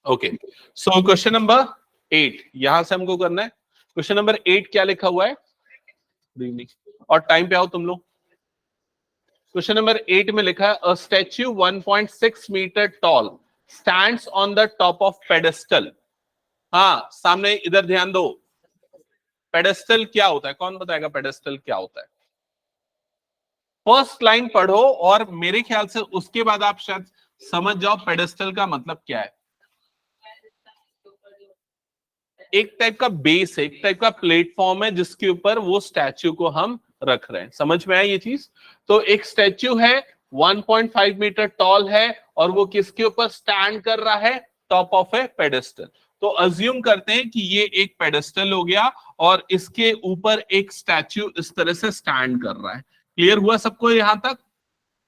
Okay, so question number 8 यहां से हमको करना है। क्वेश्चन नंबर 8 क्या लिखा हुआ है, और टाइम पे आओ तुम लोग। क्वेश्चन नंबर 8 में लिखा है a statue 1.6 metre tall stands on the top of pedestal. हाँ, सामने इधर ध्यान दो। पेडेस्टल क्या होता है, कौन बताएगा पेडेस्टल क्या होता है? फर्स्ट लाइन पढ़ो और मेरे ख्याल से उसके बाद आप शायद समझ जाओ पेडेस्टल का मतलब क्या है। एक टाइप का बेस है, एक टाइप का प्लेटफॉर्म है जिसके ऊपर वो स्टैच्यू को हम रख रहे हैं। समझ में आया ये चीज? तो एक स्टैच्यू है 1.5 मीटर टॉल है और वो किसके ऊपर स्टैंड कर रहा है? Top of A pedestal. तो अज्यूम करते हैं कि ये एक पेडेस्टल हो गया और इसके ऊपर एक स्टैच्यू इस तरह से स्टैंड कर रहा है। क्लियर हुआ सबको यहां तक?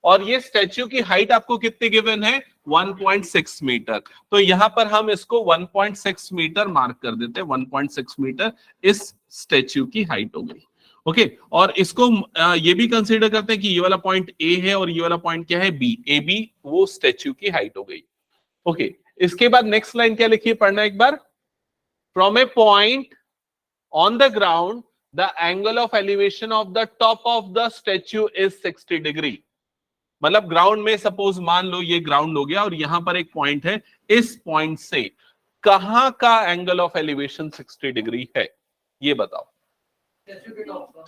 और ये स्टैच्यू की हाइट आपको कितनी गिवन है? 1.6 मीटर। तो यहां पर हम इसको 1.6 मीटर मार्क कर देते हैं। 1.6 मीटर इस स्टैच्यू की हाइट हो गई। ओके, और इसको ये भी कंसीडर करते हैं कि ये वाला पॉइंट ए है और ये वाला पॉइंट क्या है? बी। ए बी वो स्टैच्यू की हाइट हो गई। ओके, इसके बाद नेक्स्ट लाइन क्या लिखी है, पढ़ना एक बार। From a point on the ground the angle of elevation of the top of the statue is 60 degree. मतलब ग्राउंड में सपोज मान लो ये ग्राउंड हो गया और यहां पर एक पॉइंट है, इस पॉइंट से कहां का एंगल ऑफ एलिवेशन 60 डिग्री है, ये बताओ।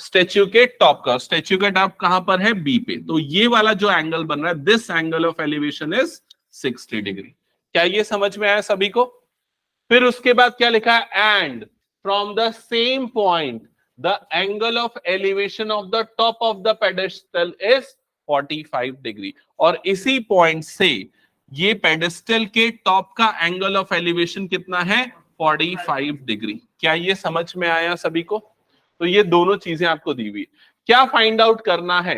स्टैच्यू के टॉप का। स्टैच्यू का टॉप कहां पर है? बी पे। तो ये वाला जो एंगल बन रहा है, this angle of elevation is 60 degree. क्या ये समझ में आया सभी को? फिर उसके बाद क्या लिखा है? And from the same point the angle of elevation of the top of the pedestal is 45 degree. और इसी पॉइंट से ये पेडेस्टल के टॉप का एंगल ऑफ एलिवेशन कितना है? 45 डिग्री। क्या ये समझ में आया सभी को? तो ये दोनों चीजें आपको दी हुई। क्या फाइंड आउट करना है?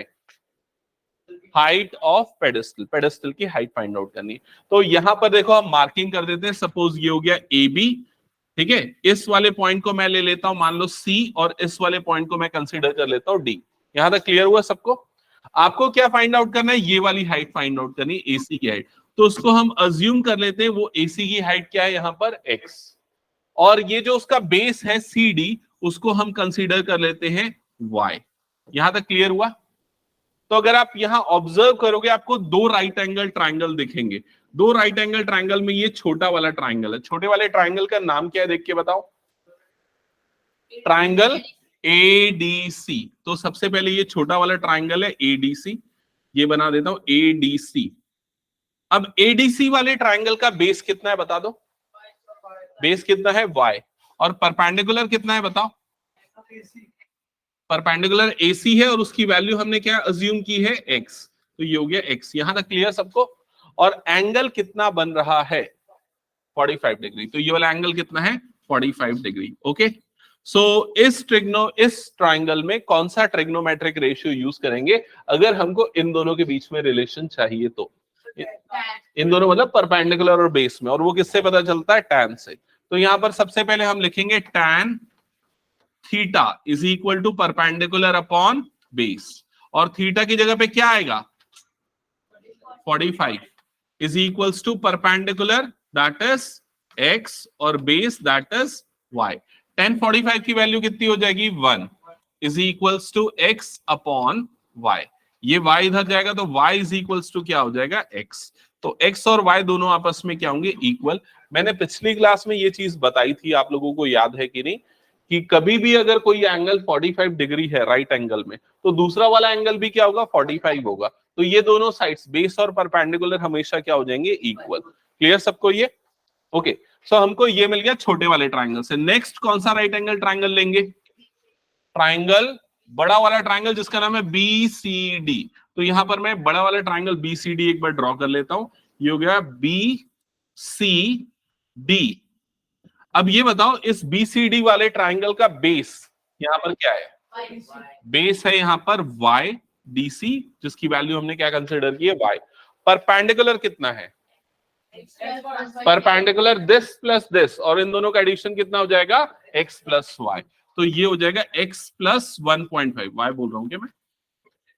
Height of pedestal. पेडेस्टल की हाइट फाइंड आउट करनी है। तो यहां पर देखो हम मार्किंग कर देते हैं। सपोज ये हो गया ए बी, ठीक है। इस वाले पॉइंट को मैं ले लेता हूं मान लो सी, और इस वाले पॉइंट को मैं कंसीडर कर लेता हूं डी। यहां तक क्लियर हुआ सबको? आपको क्या फाइंड आउट करना है? ये वाली हाइट फाइंड आउट करनी है, एसी की हाइट। तो उसको हम अज्यूम कर लेते हैं, वो एसी की हाइट क्या है यहां पर? एक्स। और ये जो उसका बेस है सी डी, उसको हम कंसीडर कर लेते हैं वाई। यहां तक क्लियर हुआ? तो अगर आप यहां ऑब्जर्व करोगे आपको दो राइट एंगल ट्राइंगल दिखेंगे। दो राइट एंगल ट्राइंगल में ये छोटा वाला ट्राइंगल है। छोटे वाले ट्राइंगल का नाम क्या है देख के बताओ? Triangle ADC. तो सबसे पहले ये छोटा वाला ट्राइंगल है एडीसी, ये बना देता हूं एडीसी। अब एडीसी वाले ट्राइंगल का बेस कितना है बता दो? बेस कितना है? y। और परपेंडिकुलर कितना है बताओ? परपेंडिकुलर AC है और उसकी वैल्यू हमने क्या अज्यूम की है? x। तो ये हो गया x। यहां तक क्लियर सबको? और एंगल कितना बन रहा है? 45 डिग्री। तो ये वाला एंगल कितना है? 45 डिग्री। ओके, सो इस ट्राइंगल में कौन सा ट्रिग्नोमेट्रिक रेशियो यूज करेंगे अगर हमको इन दोनों के बीच में रिलेशन चाहिए? तो इन दोनों मतलब परपेंडिकुलर और बेस में। और वो किससे पता चलता है? टैन से। तो यहां पर सबसे पहले हम लिखेंगे tan theta is equal to perpendicular upon base. और थीटा की जगह पे क्या आएगा? 45 is equals to perpendicular that is x और base that is y। tan 45 की वैल्यू कितनी हो जाएगी? 1 is equals to x upon y। ये y इधर जाएगा तो y इज इक्वल्स टू क्या हो जाएगा? x। तो x और y दोनों आपस में क्या होंगे? इक्वल। मैंने पिछली क्लास में ये चीज बताई थी, आप लोगों को याद है कि नहीं, कि कभी भी अगर कोई एंगल 45 डिग्री है राइट एंगल में, तो दूसरा वाला एंगल भी क्या होगा? 45 होगा। तो ये दोनों साइड्स बेस और परपेंडिकुलर हमेशा क्या हो जाएंगे? इक्वल। क्लियर सबको ये? ओके, सो हमको ये मिल गया छोटे वाले ट्राइंगल से। नेक्स्ट कौन सा राइट एंगल ट्राइंगल लेंगे? ट्राइंगल, बड़ा वाला ट्राइंगल जिसका नाम है BCD। तो यहां पर मैं बड़ा वाला ट्राइंगल BCD एक बार ड्रॉ कर लेता हूं। ये हो गया BCD। अब ये बताओ इस BCD वाले ट्राइंगल का बेस यहां पर क्या है? बेस है यहां पर YDC, जिसकी वैल्यू हमने क्या कंसिडर की है? Y। परपेंडिकुलर कितना है? परपेंडिकुलर दिस प्लस दिस, और इन दोनों का एडिशन कितना हो जाएगा? x plus y। तो ये हो जाएगा x प्लस 1.5, y बोल रहा हूं क्या मैं?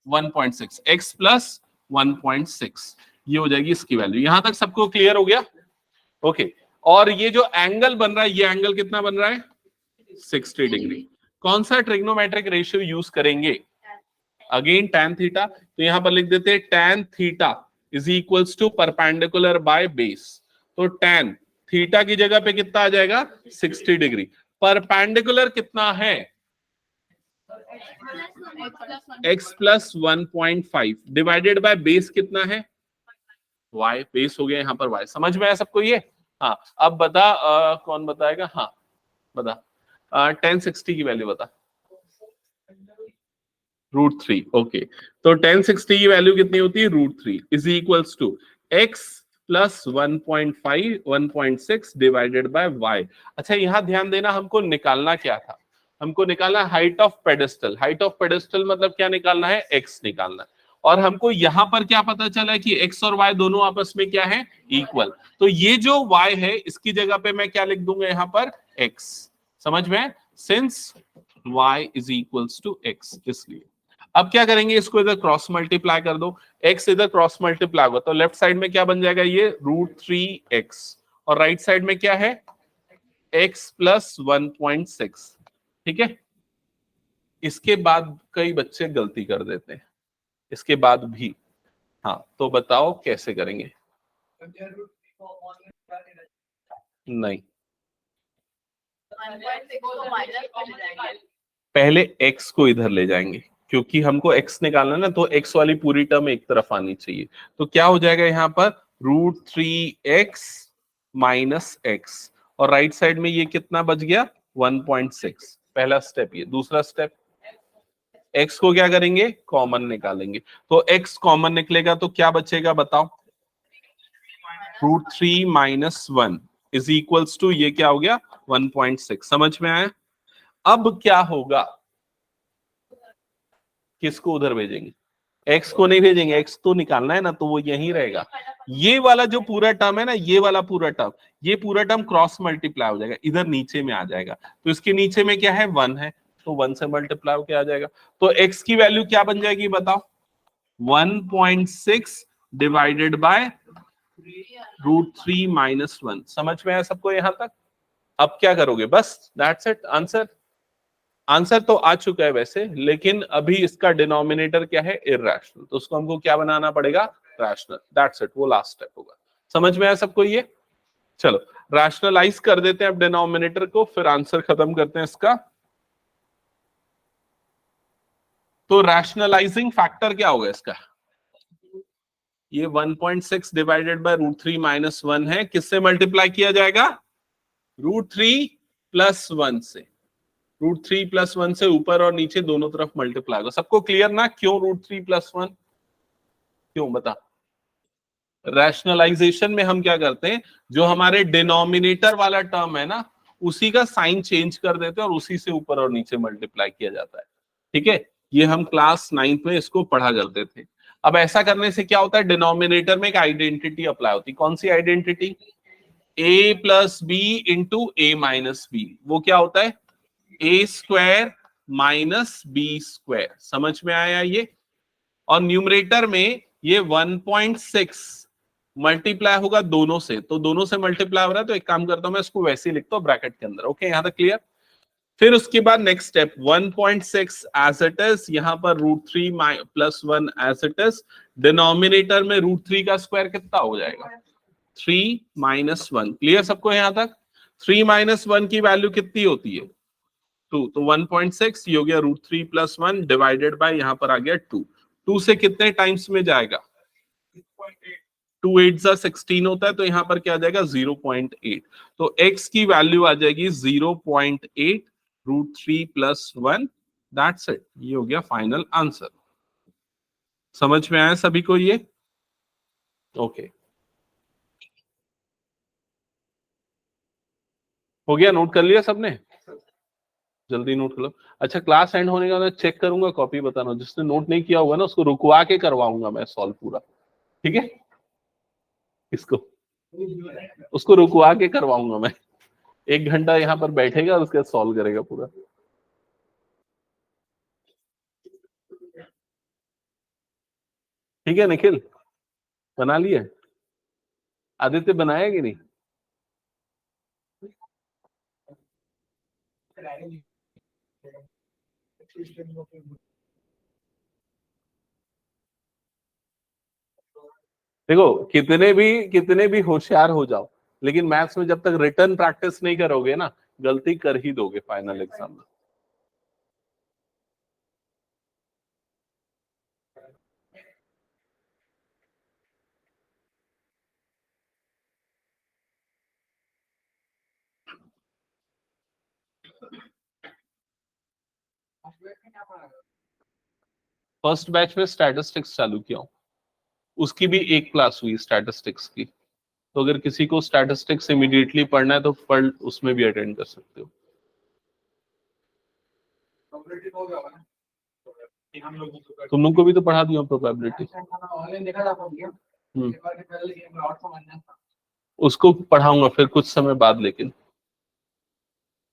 1.6, x प्लस 1.6, ये हो जाएगी इसकी वैल्यू। यहां तक सबको क्लियर हो गया? ओके, और ये जो एंगल बन रहा है, ये एंगल कितना बन रहा है? 60 डिग्री। कौन सा ट्रिग्नोमेट्रिक रेशियो यूज करेंगे? अगेन tan थीटा, तो यहां पर लिख देते हैं tan theta is equals to perpendicular by base. तो tan थीटा की जगह पे कितना आ जाएगा? 60 डिग्री। परपेंडिकुलर कितना है? x plus 1.5 divided by base कितना है? y। बेस हो गया यहाँ पर y। समझ में आया सबको ये? हाँ, अब बता कौन बताएगा? हाँ बता, tan 60 की वैल्यू बता। √3। ओके, तो tan 60 की वैल्यू कितनी होती है? √3 is equals to x plus 1.5 1.6 divided by y। अच्छा, यहां ध्यान देना, हमको निकालना क्या था? हमको निकालना height of pedestal. Height of pedestal मतलब क्या निकालना है? x निकालना है। और हमको यहां पर क्या पता चला कि x और y दोनों आपस में क्या है? इक्वल। तो ये जो y है इसकी जगह पे मैं क्या लिख दूंगा यहाँ पर? x। समझ में? Since y is equals to x, इसलिए अब क्या करेंगे? इसको इधर क्रॉस मल्टीप्लाई कर दो। x इधर क्रॉस मल्टीप्लाई होगा तो लेफ्ट साइड में क्या बन जाएगा? ये √3x। और राइट साइड में क्या है? x plus 1.6। ठीक है, इसके बाद कई बच्चे गलती कर देते हैं, इसके बाद भी। हाँ, तो बताओ कैसे करेंगे? नहीं, पहले x को इधर ले जाएंगे, क्योंकि हमको x निकालना है ना, तो x वाली पूरी टर्म एक तरफ आनी चाहिए। तो क्या हो जाएगा यहाँ पर? √3x minus x। और राइट साइड में ये कितना बच गया? 1.6। पहला स्टेप ये। दूसरा स्टेप, x को क्या करेंगे? कॉमन निकालेंगे। तो x कॉमन निकलेगा तो क्या बचेगा बताओ? √3 माइनस 1 इज इक्वल्स टू, ये क्या हो गया? 1.6। समझ में आया? अब क्या होगा? किसको उधर भेजेंगे? x को नहीं भेजेंगे, x तो निकालना है ना, तो वो यहीं रहेगा। ये वाला जो पूरा टर्म है ना, ये वाला पूरा टर्म, ये पूरा टर्म क्रॉस मल्टीप्लाई हो जाएगा, इधर नीचे में आ जाएगा। तो इसके नीचे में क्या है? 1 है, तो 1 से मल्टीप्लाई होकर आ जाएगा। तो x की वैल्यू क्या बन जाएगी बताओ? 1.6 डिवाइडेड बाय √3 माइनस 1। समझ में आया सबको यहां तक? अब क्या करोगे? बस दैट्स इट। आंसर आंसर तो आ चुका है वैसे, लेकिन अभी इसका डिनोमिनेटर क्या है? इरैशनल। तो उसको हमको क्या बनाना पड़ेगा? रैशनल। दैट्स इट, वो लास्ट स्टेप होगा। समझ में आया सबको ये? चलो, रैशनलाइज कर देते हैं अब डिनोमिनेटर को, फिर आंसर खत्म करते हैं इसका। तो रैशनलाइजिंग फैक्टर क्या होगा इसका? ये 1.6 डिवाइडेड बाय √3 माइनस 1 है, किससे मल्टीप्लाई किया जाएगा? √3 प्लस 1 से। √3 प्लस 1 से ऊपर और नीचे दोनों तरफ मल्टीप्लाई होगा। सबको क्लियर ना? क्यों √3 प्लस 1? क्यों बता? रैशनलाइजेशन में हम क्या करते हैं, जो हमारे डिनोमिनेटर वाला टर्म है ना, उसी का साइन चेंज कर देते हैं और उसी से ऊपर और नीचे मल्टीप्लाई किया जाता है। ठीक है, ये हम क्लास 9th में इसको पढ़ा करते थे। अब ऐसा करने से क्या होता है? डिनोमिनेटर में एक आइडेंटिटी अप्लाई होती है। कौन सी identity? a plus B into A minus B. वो क्या होता है? A square minus B square. समझ में आया ये? और न्यूमरेटर में ये 1.6 मल्टीप्लाई होगा दोनों से, तो दोनों से मल्टीप्लाई हो रहा है, तो एक काम करता हूं मैं इसको वैसे ही लिखता हूं ब्रैकेट के अंदर। ओके, यहां तक क्लियर? फिर उसके बाद next step, 1.6 as it is, यहां पर √3 plus 1 as it is. Denominator में √3 का स्क्वायर कितना हो जाएगा? 3 माइनस 1। क्लियर सबको यहां तक? 3 माइनस 1 की वैल्यू कितनी होती है? 2। तो 1.6 ये हो गया √3 प्लस 1 डिवाइडेड बाय, यहां पर आ गया 2। 2 से कितने टाइम्स में जाएगा? 2 8 16 होता है, तो यहां पर क्या आ जाएगा? 0.8। तो x की वैल्यू आ जाएगी 0.8 √3 प्लस 1। दैट्स इट, ये हो गया फाइनल आंसर। समझ में आया सभी को ये? ओके, हो गया? नोट कर लिया सबने? जल्दी नोट कर लो। अच्छा, क्लास एंड होने का मैं चेक करूंगा, कॉपी बताना। जिसने नोट नहीं किया हुआ ना, उसको रुकवा के करवाऊंगा मैं सॉल्व पूरा। ठीक है? इसको, उसको रुकवा के करवाऊंगा मैं। 1 घंटा यहाँ पर बैठेगा और उसके बाद सॉल्व करेगा पूरा। ठीक है निखिल, बना लिए? आदित्य बनाया कि नहीं? देखो, कितने भी होशियार हो जाओ, लेकिन मैथ्स में जब तक रिटर्न प्रैक्टिस नहीं करोगे ना, गलती कर ही दोगे फाइनल एग्जाम में। फर्स्ट बैच में स्टैटिस्टिक्स चालू किया हूं, उसकी भी एक क्लास हुई स्टैटिस्टिक्स की, तो अगर किसी को स्टैटिस्टिक्स इमीडिएटली पढ़ना है तो पढ़, उसमें भी अटेंड कर सकते हो। तुम लोग को भी तो पढ़ा दिया प्रोबेबिलिटी। उसको पढ़ाऊंगा फिर कुछ समय बाद, लेकिन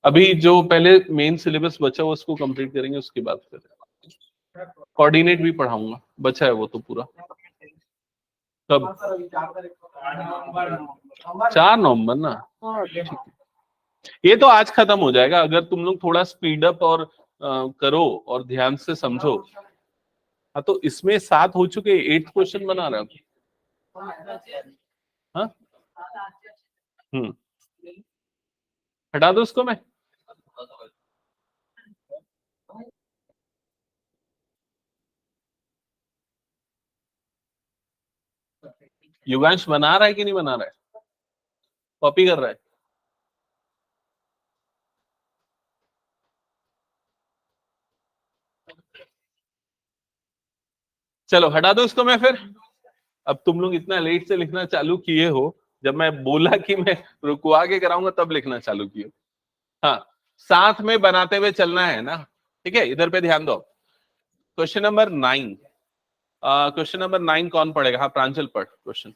अभी जो पहले मेन सिलेबस बचा हुआ उसको कंप्लीट करेंगे, उसके बाद फिर कोऑर्डिनेट भी पढ़ाऊंगा, बचा है वो तो पूरा। कब? 4 नवंबर ना? हाँ ठीक है, ये तो आज खत्म हो जाएगा अगर तुम लोग थोड़ा स्पीड अप और करो और ध्यान से समझो। हाँ तो इसमें 7 हो चुके, 8th क्वेश्चन बना रहा हूँ। हाँ हटा दो उसको मैं। युगांश बना रहा है कि नहीं बना रहा है? कॉपी कर रहा है? चलो हटा दो इसको मैं फिर। अब तुम लोग इतना लेट से लिखना चालू किए हो, जब मैं बोला कि मैं रुकवा के कराऊंगा तब लिखना चालू किए। हाँ, साथ में बनाते हुए चलना है ना, ठीक है, इधर पे ध्यान दो। क्वेश्चन नंबर 9, क्वेश्चन नंबर 9 कौन पढ़ेगा? हाँ प्रांजल पढ़ क्वेश्चन।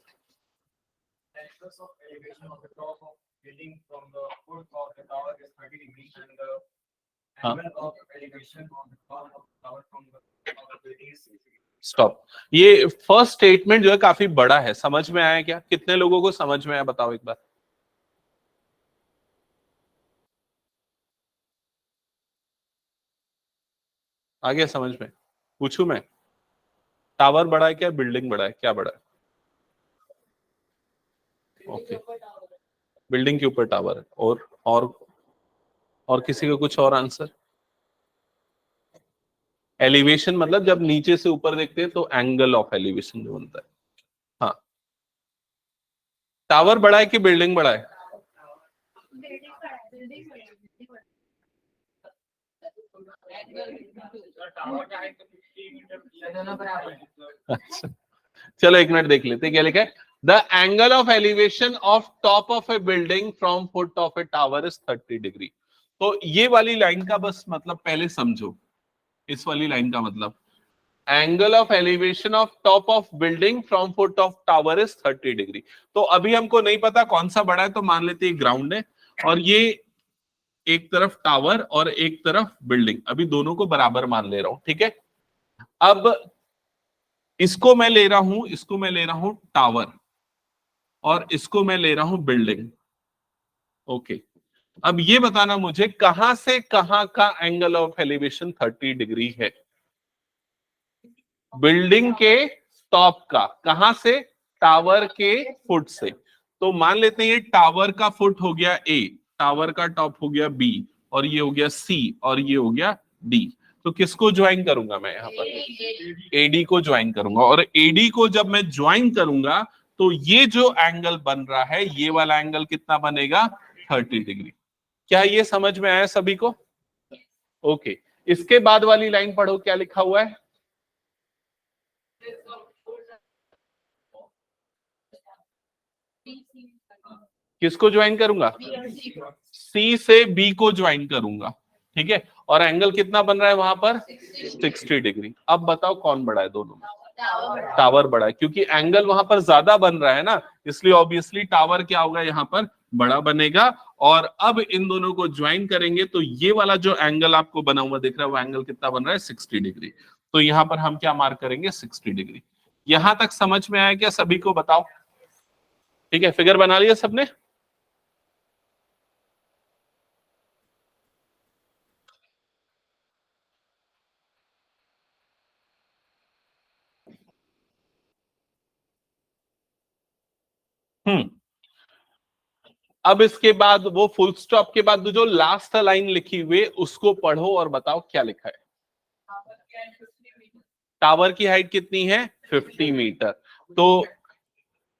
स्टॉप। ये फर्स्ट स्टेटमेंट जो है काफी बड़ा है, समझ में आया क्या? कितने लोगों को समझ में आया बताओ एक बार। आ गया समझ में? पूछूं मैं? टावर बड़ा है क्या, बिल्डिंग बड़ा है, क्या बड़ा है? ओके, बिल्डिंग के ऊपर टावर है। और किसी का कुछ और आंसर? एलिवेशन मतलब जब नीचे से ऊपर देखते हैं तो एंगल ऑफ एलिवेशन जो बनता है। हाँ, टावर बड़ा है कि बिल्डिंग बड़ा है? अच्छा, चलो एक मिनट देख लेते हैं क्या लिखा है। The angle of elevation of top of A building from foot of A tower is 30 degree. तो ये वाली लाइन का बस मतलब पहले समझो, इस वाली लाइन का मतलब angle of elevation of top of building from foot of tower is 30 degree. तो अभी हमको नहीं पता कौन सा बड़ा है, तो मान लेते हैं ग्राउंड है और ये एक तरफ टावर और एक तरफ बिल्डिंग, अभी दोनों को बराबर मान ले रहा हूं, ठीक है। अब इसको मैं ले रहा हूं, इसको मैं ले रहा हूं टावर और इसको मैं ले रहा हूं बिल्डिंग। ओके, अब ये बताना मुझे कहां से कहां का एंगल ऑफ एलिवेशन 30 डिग्री है? बिल्डिंग के टॉप का, कहां से? टावर के फुट से। तो मान लेते हैं ये टावर का फुट हो गया ए, टावर का टॉप हो गया बी, और ये हो गया सी, और ये हो गया डी। तो किसको ज्वाइन करूंगा मैं यहाँ पर? एडी को ज्वाइन करूंगा, और एडी को जब मैं ज्वाइन करूंगा तो ये जो एंगल बन रहा है, ये वाला एंगल कितना बनेगा? 30 डिग्री। क्या ये समझ में आया सभी को? ओके, इसके बाद वाली लाइन पढ़ो, क्या लिखा हुआ है? किसको ज्वाइन करूंगा? सी से बी को ज्वाइन करूंगा, ठीक है। और एंगल कितना बन रहा है वहां पर? 60 डिग्री। अब बताओ कौन बड़ा है दोनों में? टावर बड़ा है, क्योंकि एंगल वहां पर ज्यादा बन रहा है ना, इसलिए ऑब्वियसली टावर क्या होगा यहाँ पर? बड़ा बनेगा। और अब इन दोनों को ज्वाइन करेंगे तो ये वाला जो एंगल आपको बना हुआ दिख रहा है, वो एंगल कितना बन रहा है? 60 डिग्री। तो यहाँ पर हम क्या मार्क करेंगे? 60 डिग्री। यहां तक समझ में आया क्या सभी को? बताओ। ठीक है, फिगर बना लिया सबने? अब इसके बाद वो फुल स्टॉप के बाद जो लास्ट लाइन लिखी हुई उसको पढ़ो और बताओ क्या लिखा है। टावर की हाइट कितनी है? 50 मीटर। तो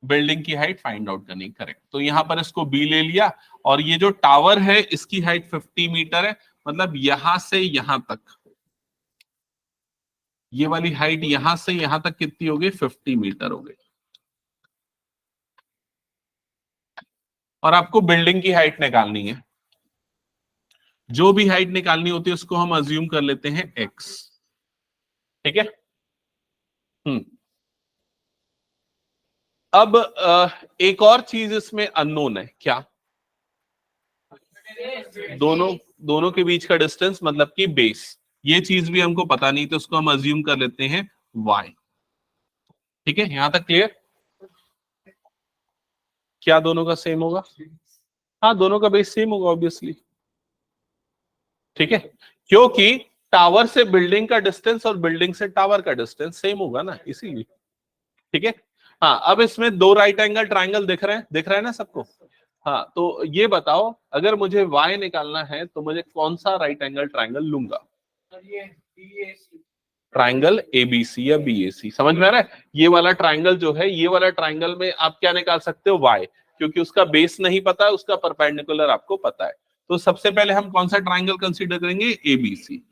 बिल्डिंग की हाइट फाइंड आउट करनी, करेक्ट। तो यहां पर इसको बी ले लिया, और ये जो टावर है इसकी हाइट 50 मीटर है, मतलब यहां से यहां तक, ये वाली हाइट यहां से यहां तक कितनी हो गई? 50 मीटर हो गई। और आपको बिल्डिंग की हाइट निकालनी है। जो भी हाइट निकालनी होती है उसको हम अज्यूम कर लेते हैं x। ठीक है। अब एक और चीज इसमें अननोन है, क्या? दोनों दोनों के बीच का डिस्टेंस, मतलब कि बेस। ये चीज भी हमको पता नहीं, तो उसको हम अज्यूम कर लेते हैं y। ठीक है, यहां तक क्लियर? क्या दोनों का सेम होगा? हाँ, दोनों का बेस सेम होगा ऑब्वियसली। ठीक है, क्योंकि टावर से बिल्डिंग का डिस्टेंस और बिल्डिंग से टावर का डिस्टेंस सेम होगा ना, इसीलिए। ठीक है। हाँ, अब इसमें दो राइट एंगल ट्राइंगल दिख रहे हैं, दिख रहा है ना सबको? हाँ, तो ये बताओ, अगर मुझे y निकालना है तो मुझे कौन सा राइट एंगल ट्राइंगल लूंगा? ट्राइंगल एबीसी या बीएसी, समझ में आ रहा है? ये वाला ट्राइंगल जो है, ये वाला ट्राइंगल में आप क्या निकाल सकते हो? y, क्योंकि उसका बेस नहीं पता है, उसका परपेंडिकुलर आपको पता है। तो सबसे पहले हम कौन सा ट्राइंगल कंसीडर करेंगे? ABC.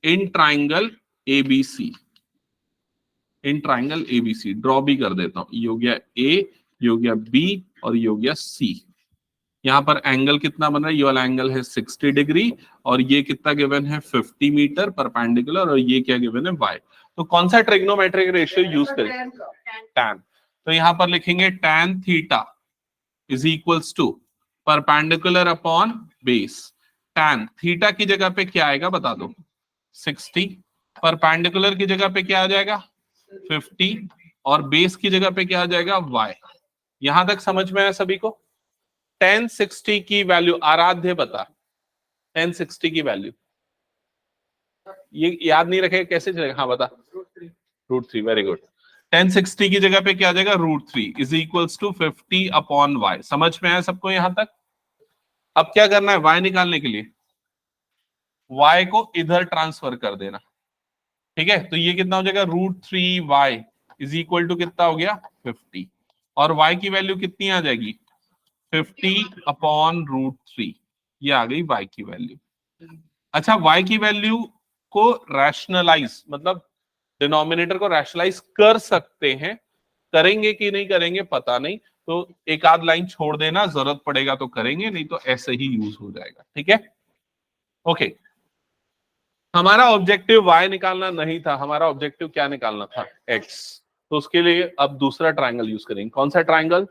In triangle ABC, in triangle ABC draw भी कर देता हूं। ये हो गया ए, ये हो गया बी, और ये हो गया सी। यहाँ पर एंगल कितना बन रहा है? ये वाला एंगल है 60 डिग्री, और ये कितना गिवन है? 50 मीटर परपेंडिकुलर, और ये क्या गिवन है? y। तो कौन सा ट्रिग्नोमेट्रिक रेशियो यूज करें? tan। तो यहाँ पर लिखेंगे tan theta is equals to perpendicular upon base. tan theta की जगह पे क्या आएगा बता दो? 60। परपेंडिकुलर की जगह पे क्या आ जाएगा? 50। और बेस की जगह पे क्या आ जाएगा? y। यहां तक समझ में आया सभी को? tan 60 की वैल्यू, आराध्य बता, tan 60 की वैल्यू ये याद नहीं रखेगा कैसे चलेगा? हाँ बता। √3, वेरी गुड। tan 60 की जगह पे क्या आ जाएगा? √3 is equals to 50 upon y। समझ में आया सबको यहां तक? अब क्या करना है y निकालने के लिए? y को इधर ट्रांसफर कर देना। ठीक है, तो ये कितना हो जाएगा? √3y इज इक्वल टू कितना हो गया? 50। और y की वैल्यू कितनी आ जाएगी? 50 अपॉन √3। ये आ गई y की वैल्यू। अच्छा, y की वैल्यू को रैशनलाइज, मतलब डिनोमिनेटर को रैशनलाइज कर सकते हैं, करेंगे कि नहीं करेंगे पता नहीं, तो एक आध लाइन छोड़ देना, जरूरत पड़ेगा तो करेंगे, नहीं तो ऐसे ही यूज हो जाएगा। ठीक है, ओके। हमारा ऑब्जेक्टिव y निकालना नहीं था, हमारा ऑब्जेक्टिव क्या निकालना था? x। तो उसके लिए अब दूसरा ट्राइंगल यूज करेंगे। कौन सा ट्राइंगल?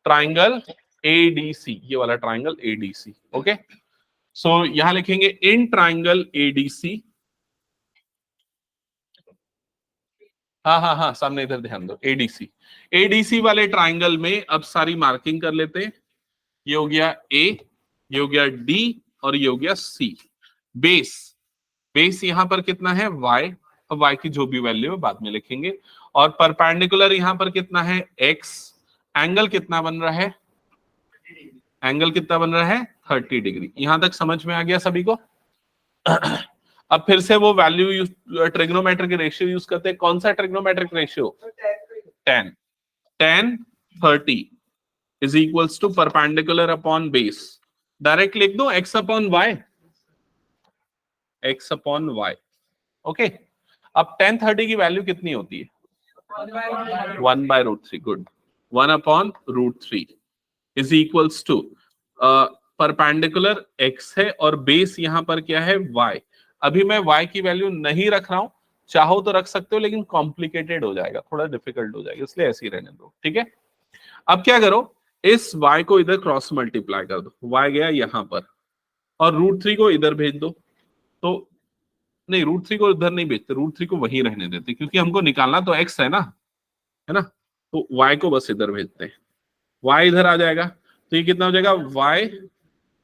ट्राइंगल एडीसी, ये वाला ट्राइंगल एडीसी। ओके, सो यहां लिखेंगे इन ट्राइंगल एडीसी। हाँ हाँ हाँ, सामने इधर ध्यान दो, एडीसी। एडीसी वाले ट्राइंगल में अब सारी मार्किंग कर लेते हैं। ये हो गया ए, ये हो गया डी, और ये हो गया सी। बेस, बेस यहां पर कितना है? y। अब y की जो भी वैल्यू है बाद में लिखेंगे। और परपेंडिकुलर यहां पर कितना है? x। एंगल कितना बन रहा है? एंगल कितना बन रहा है? 30 डिग्री। यहां तक समझ में आ गया सभी को? अब फिर से वो value use, trigonometric ratio use करते हैं। कौन सा trigonometric ratio? tan। tan 30 is equals to perpendicular upon base. Direct लिख दो x upon y, x upon y. Okay, अब tan 30 की वैल्यू कितनी होती है? 1/√3। Good, 1/√3 is equals to perpendicular x है, और बेस यहां पर क्या है? y। अभी मैं y की वैल्यू नहीं रख रहा हूं, चाहो तो रख सकते हो, लेकिन कॉम्प्लिकेटेड हो जाएगा, थोड़ा डिफिकल्ट हो जाएगा, इसलिए ऐसे ही रहने दो। ठीक है, अब क्या करो, इस y को इधर क्रॉस मल्टीप्लाई कर दो। y गया यहां पर, और √3 को इधर भेज दो। तो नहीं, √3 को इधर नहीं भेजते, √3 को वहीं रहने देते, क्योंकि हमको निकालना तो x है ना, है ना? तो y को बस इधर भेजते हैं। y इधर आ जाएगा, तो ये कितना हो जाएगा? y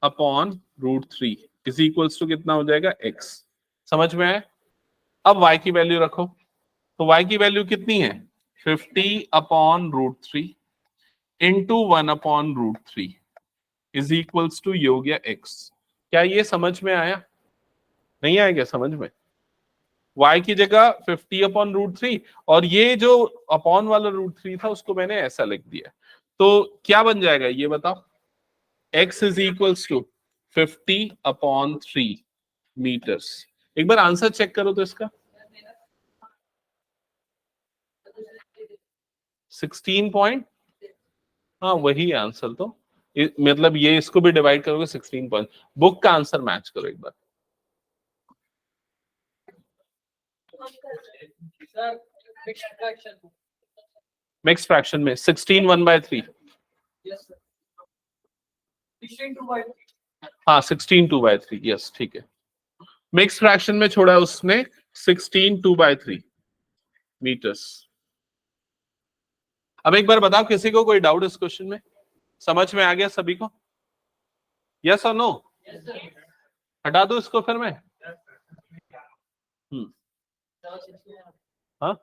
upon √3 is equals to कितना हो जाएगा? x। समझ में आया? अब y की वैल्यू रखो, तो y की वैल्यू कितनी है? 50 upon √3 into 1/√3 is equals to ये हो गया x। क्या ये समझ में आया? नहीं आएगा समझ में? y की जगह 50/√3 और ये जो अपॉन वाला √3 था उसको मैंने ऐसा लिख दिया। तो क्या बन जाएगा ये बताओ? x is equals to 50/3 meters. एक बार आंसर चेक करो तो इसका 16 पॉइंट, हाँ वही आंसर। तो मतलब ये इसको भी डिवाइड करोगे 16 पॉइंट। बुक का आंसर मैच करो एक बार। मिक्स फ्रैक्शन में 16 1/3। हाँ 16 2/3, यस ठीक है। मिक्स फ्रैक्शन में छोड़ा उसने 16 2/3 मीटर्स। अब एक बार बताओ किसी को कोई डाउट इस क्वेश्चन में? समझ में आ गया सभी को? यस और नो? हटा दो इसको फिर मैं। हाँ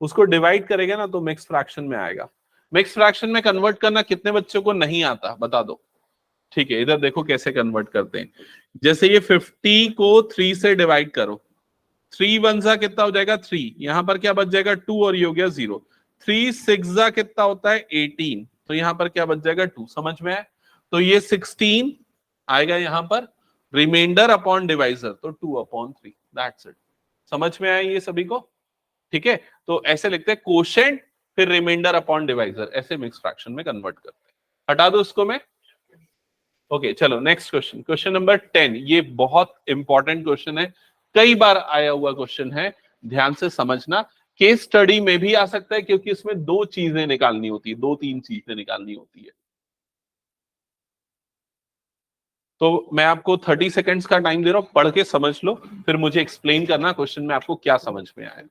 उसको डिवाइड करेगा ना तो मिक्स फ्रैक्शन में आएगा। मिक्स फ्रैक्शन में कन्वर्ट करना कितने बच्चों को नहीं आता बता दो? ठीक है इधर देखो कैसे कन्वर्ट करते हैं। जैसे ये 50 को 3 से डिवाइड करो, 3 1 जा कितना हो जाएगा 3, यहां पर क्या बच जाएगा 2 और ये हो गया 0। 3 6 जा कितना होता है 18, तो यहां पर क्या बच जाएगा 2। समझ में आया? तो ये 16 आएगा यहां पर, रिमाइंडर अपॉन डिवाइजर तो 2/3, दैट्स इट। समझ में आया ये सभी को? ठीक है तो ऐसे लिखते हैं कोशेंट फिर रिमाइंडर अपॉन डिवाइजर, ऐसे मिक्स फ्रैक्शन में कन्वर्ट करते हैं। हटा दो उसको मैं। ओके चलो नेक्स्ट क्वेश्चन, क्वेश्चन नंबर 10। ये बहुत इंपॉर्टेंट क्वेश्चन है, कई बार आया हुआ क्वेश्चन है, ध्यान से समझना। केस स्टडी में भी आ सकता है क्योंकि इसमें दो चीजें निकालनी होती है, 2-3 चीजें निकालनी होती है। तो मैं आपको 30 सेकेंड्स का टाइम दे रहा हूं, पढ़ के समझ लो फिर मुझे एक्सप्लेन करना क्वेश्चन में आपको क्या समझ में आया।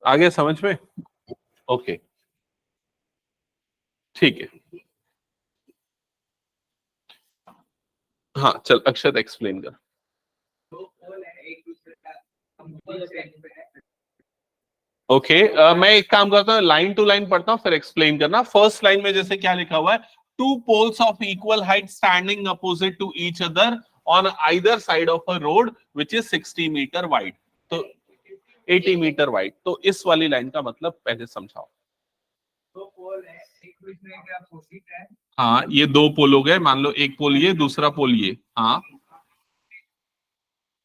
आ गया समझ में? ओके ठीक है। हाँ चल अक्षत एक्सप्लेन कर। ओके मैं एक काम करता हूँ, लाइन टू लाइन पढ़ता हूँ फिर एक्सप्लेन करना। फर्स्ट लाइन में जैसे क्या लिखा हुआ है, two poles of equal height standing opposite to each other on either side of a road which is 60 meter wide, तो 80 मीटर वाइड। तो इस वाली लाइन का मतलब पहले समझाओ। दो पोल है, एक बीच में क्या अपोजिट है? हाँ ये दो पोल हो गए, मान लो एक पोल ये दूसरा पोल ये, हाँ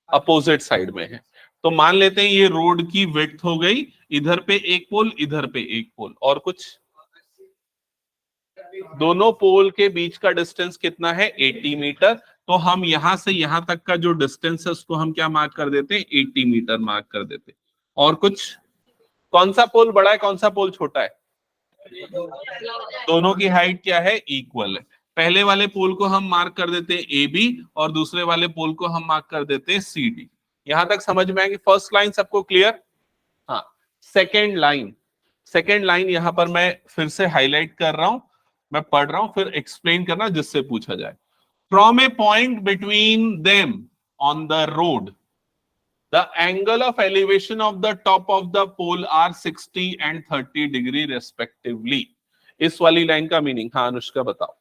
अपोजिट साइड में है। तो मान लेते हैं ये रोड की विड्थ हो गई, इधर पे एक पोल इधर पे एक पोल, और कुछ दोनों पोल के बीच का डिस्टेंस कितना है 80 मीटर। तो हम यहां से यहां तक का जो डिस्टेंस है उसको हम क्या मार्क कर देते हैं 80 मीटर मार्क कर देते हैं। और कुछ? कौन सा पोल बड़ा है कौन सा पोल छोटा है? दोनों की हाइट क्या है इक्वल है। पहले वाले पोल को हम मार्क कर देते हैं ए बी और दूसरे वाले पोल को हम मार्क कर देते हैं सी डी। यहां तक समझ में आएगी? फर्स्ट लाइन सबको क्लियर? हाँ सेकेंड लाइन, सेकेंड लाइन यहां पर मैं फिर से हाईलाइट कर रहा हूं, मैं पढ़ रहा हूं फिर एक्सप्लेन करना जिससे पूछा जाए। From a point between them on the road the angle of elevation of the top of the pole are 60 and 30 degree respectively। इस वाली लाइन का मीनिंग, हाँ अनुष्का बताओ।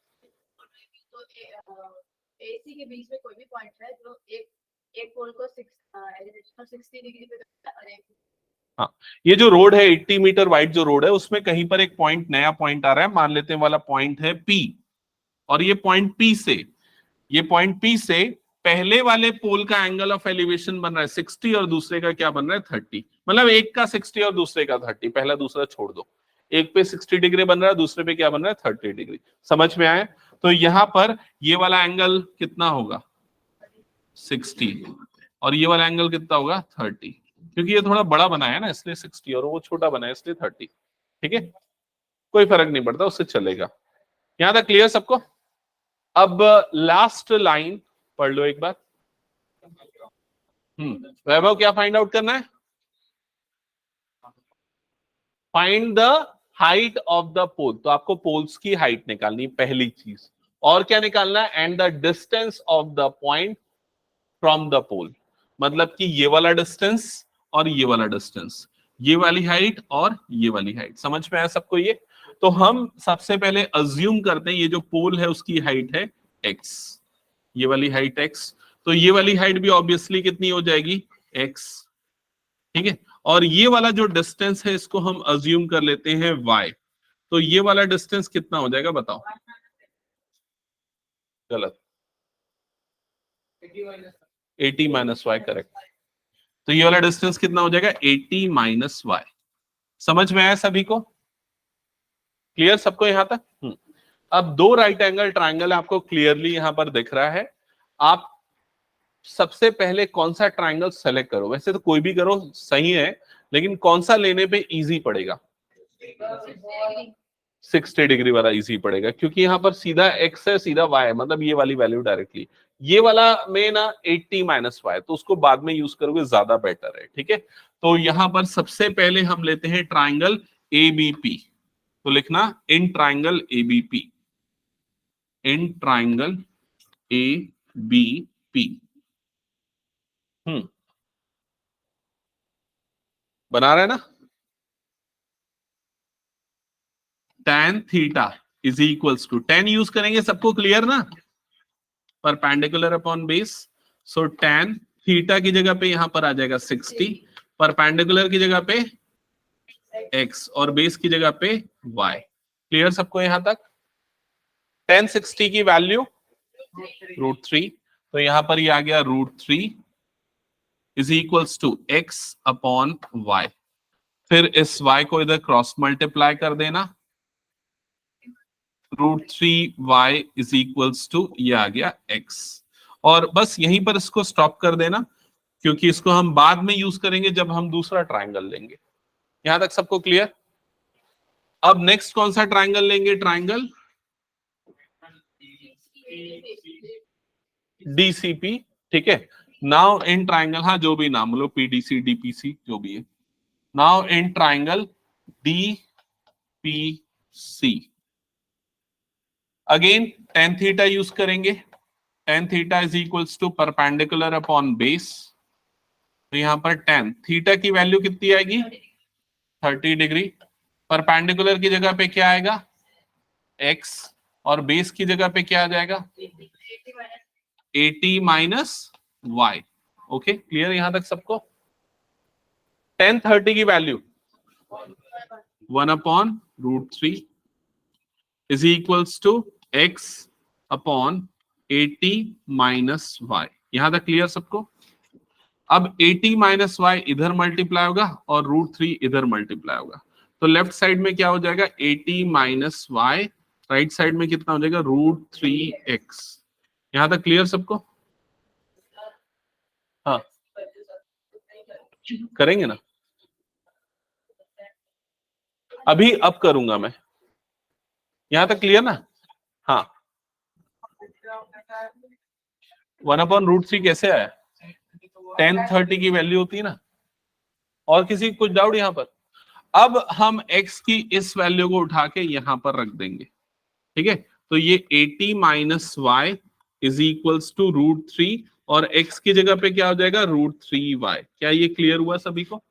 एसी के बीच में कोई भी पॉइंट है जो एक पोल को 60 डिग्री पे और एक, हाँ ये जो रोड है 80 मीटर वाइड जो रोड है उसमें कहीं पर एक पॉइंट नया पॉइंट आ रहा है, मान लेते हैं वाला पॉइंट है पी, और ये पॉइंट पी से, ये पॉइंट पी से पहले वाले पोल का एंगल ऑफ एलिवेशन बन रहा है 60 और दूसरे का क्या बन रहा है 30। मतलब एक का 60 और दूसरे का 30, पहला दूसरा छोड़ दो। एक पे 60 डिग्री बन रहा है दूसरे पे क्या बन रहा है 30 डिग्री। समझ में आया? तो यहां पर ये वाला एंगल कितना होगा 60 और ये वाला एंगल कितना होगा 30, क्योंकि ये थोड़ा बड़ा बनाया है ना इसलिए 60 और वो छोटा बनाया इसलिए 30। ठीक है कोई फर्क नहीं पड़ता, उससे चलेगा। यहां तक क्लियर सबको? अब लास्ट लाइन पढ़ लो एक बार। वैभव क्या फाइंड आउट करना है? Find the height of the pole. तो आपको पोल्स की हाइट निकालनी पहली चीज, और क्या निकालना है? And the distance of the point from the pole, मतलब कि ये वाला डिस्टेंस और ये वाला डिस्टेंस, ये वाली हाइट और ये वाली हाइट। समझ में आया सबको ये? तो हम सबसे पहले अज्यूम करते हैं ये जो पोल है उसकी हाइट है x, ये वाली हाइट x, तो ये वाली हाइट भी ऑब्वियसली कितनी हो जाएगी? x, ठीक है। और ये वाला जो डिस्टेंस है इसको हम अज्यूम कर लेते हैं y, तो ये वाला डिस्टेंस कितना हो जाएगा बताओ? गलत, 80 माइनस वाई, करेक्ट। तो ये वाला डिस्टेंस कितना हो जाएगा? 80 माइनस वाई। समझ में आया सभी को? क्लियर सबको यहां तक? अब दो राइट एंगल ट्रायंगल आपको क्लियरली यहां पर दिख रहा है। आप सबसे पहले कौन सा ट्रायंगल सेलेक्ट करो? वैसे तो कोई भी करो सही है, लेकिन कौन सा लेने पे इजी पड़ेगा? 60 डिग्री वाला इजी पड़ेगा, क्योंकि यहाँ पर सीधा x है सीधा y है, मतलब ये वाली वैल्यू डायरेक्टली। ये वाला में ना 80 माइनस वाई, तो उसको बाद में यूज करोगे ज्यादा बेटर है, ठीक है। तो यहाँ पर सबसे पहले हम लेते हैं ट्राइंगल ABP। तो लिखना in triangle ABP, in triangle ABP। बना रहे ना? tan theta is equals to, tan use करेंगे, सबको क्लियर ना? Perpendicular upon base, so tan theta की जगह पे यहां पर आ जाएगा 60, परपेंडिकुलर की जगह पे x और बेस की जगह पे y। क्लियर सबको यहां तक? tan 60 की वैल्यू √3, तो यहां पर ये आ गया √3 is equals to x upon y। फिर इस y को इधर क्रॉस मल्टीप्लाई कर देना, √3y इज इक्वल्स टू ये आ गया x। और बस यहीं पर इसको स्टॉप कर देना, क्योंकि इसको हम बाद में यूज करेंगे जब हम दूसरा ट्रायंगल लेंगे। यहां तक सबको क्लियर? अब नेक्स्ट कौन सा ट्रायंगल लेंगे? ट्रायंगल DCP, ठीक है। नाउ इन ट्रायंगल, हाँ जो भी नाम लो, PDC DPC जो भी है। Now in triangle DPC again tan theta use करेंगे। tan theta is equals to perpendicular upon base, तो यहां पर tan थीटा की वैल्यू कितनी आएगी? 30 डिग्री। परपेंडिकुलर की जगह पे क्या आएगा? x, और बेस की जगह पे क्या आ जाएगा? 80 माइनस वाई। ओके, क्लियर यहां तक सबको? tan 30 की value 1 upon √3 is equals to x upon 80 minus y. यहां तक क्लियर सबको? अब 80 माइनस वाई इधर मल्टीप्लाई होगा और √3 इधर मल्टीप्लाई होगा, तो लेफ्ट साइड में क्या हो जाएगा? 80 माइनस वाई, राइट साइड में कितना हो जाएगा? √3x। यहां तक क्लियर सबको? हाँ करेंगे ना अभी, अब करूंगा मैं। यहां तक क्लियर ना? हाँ, 1 अपॉन √3 कैसे आया? tan 30 की वैल्यू होती है ना। और किसी कुछ डाउट यहां पर? अब हम x की इस वैल्यू को उठा के यहां पर रख देंगे, ठीक है। तो ये 80 minus y is equals to √3, और x की जगह पे क्या हो जाएगा? √3y। क्या ये क्लियर हुआ सभी को?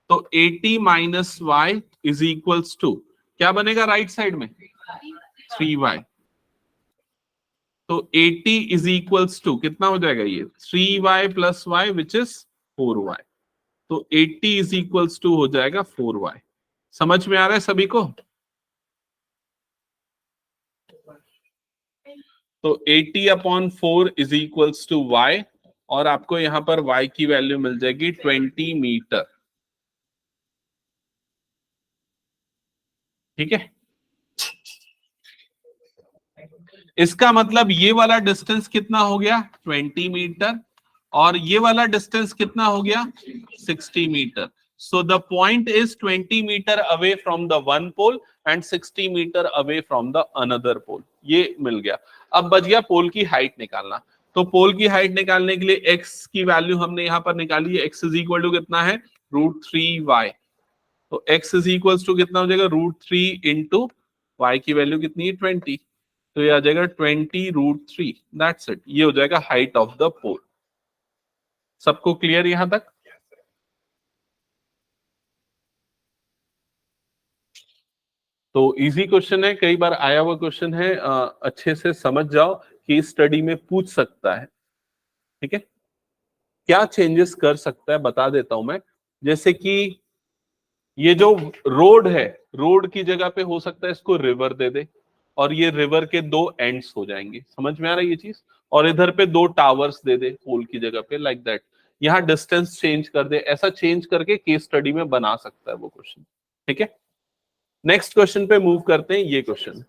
तो 80 minus y is equals to क्या बनेगा राइट साइड में? 3y। तो 80 इज इक्वल्स टू कितना हो जाएगा? ये 3y plus y which is 4y। तो 80 इज इक्वल्स टू हो जाएगा 4y। समझ में आ रहा है सभी को? तो 80 upon 4 is equals to y, और आपको यहां पर y की वैल्यू मिल जाएगी 20 मीटर, ठीक है। इसका मतलब ये वाला डिस्टेंस कितना हो गया? 20 मीटर, और ये वाला डिस्टेंस कितना हो गया? 60 metre. So the point is 20 metre away from the one pole and 60 metre away from the another pole. ये मिल गया। अब बच गया पोल की हाइट निकालना। तो पोल की हाइट निकालने के लिए x की वैल्यू हमने यहां पर निकाली है, x इज इक्वल टू कितना है √3y। तो x इज इक्वल टू कितना हो जाएगा √3 इंटू y की वैल्यू कितनी है 20, तो ये आ जाएगा 20√3, दैट्स इट। ये हो जाएगा हाइट ऑफ द पोल। सबको क्लियर यहां तक? तो इजी क्वेश्चन है, कई बार आया हुआ क्वेश्चन है, अच्छे से समझ जाओ कि स्टडी में पूछ सकता है। ठीक है, क्या चेंजेस कर सकता है बता देता हूं मैं। जैसे कि ये जो रोड है, रोड की जगह पे हो सकता है इसको रिवर दे दे, और ये रिवर के दो एंड्स हो जाएंगे। समझ में आ रहा है ये चीज? और इधर पे दो टावर्स दे दे पोल की जगह पे, लाइक दैट। यहाँ डिस्टेंस चेंज कर दे, ऐसा चेंज करके केस स्टडी में बना सकता है वो क्वेश्चन। ठीक है, नेक्स्ट क्वेश्चन पे मूव करते हैं। ये क्वेश्चन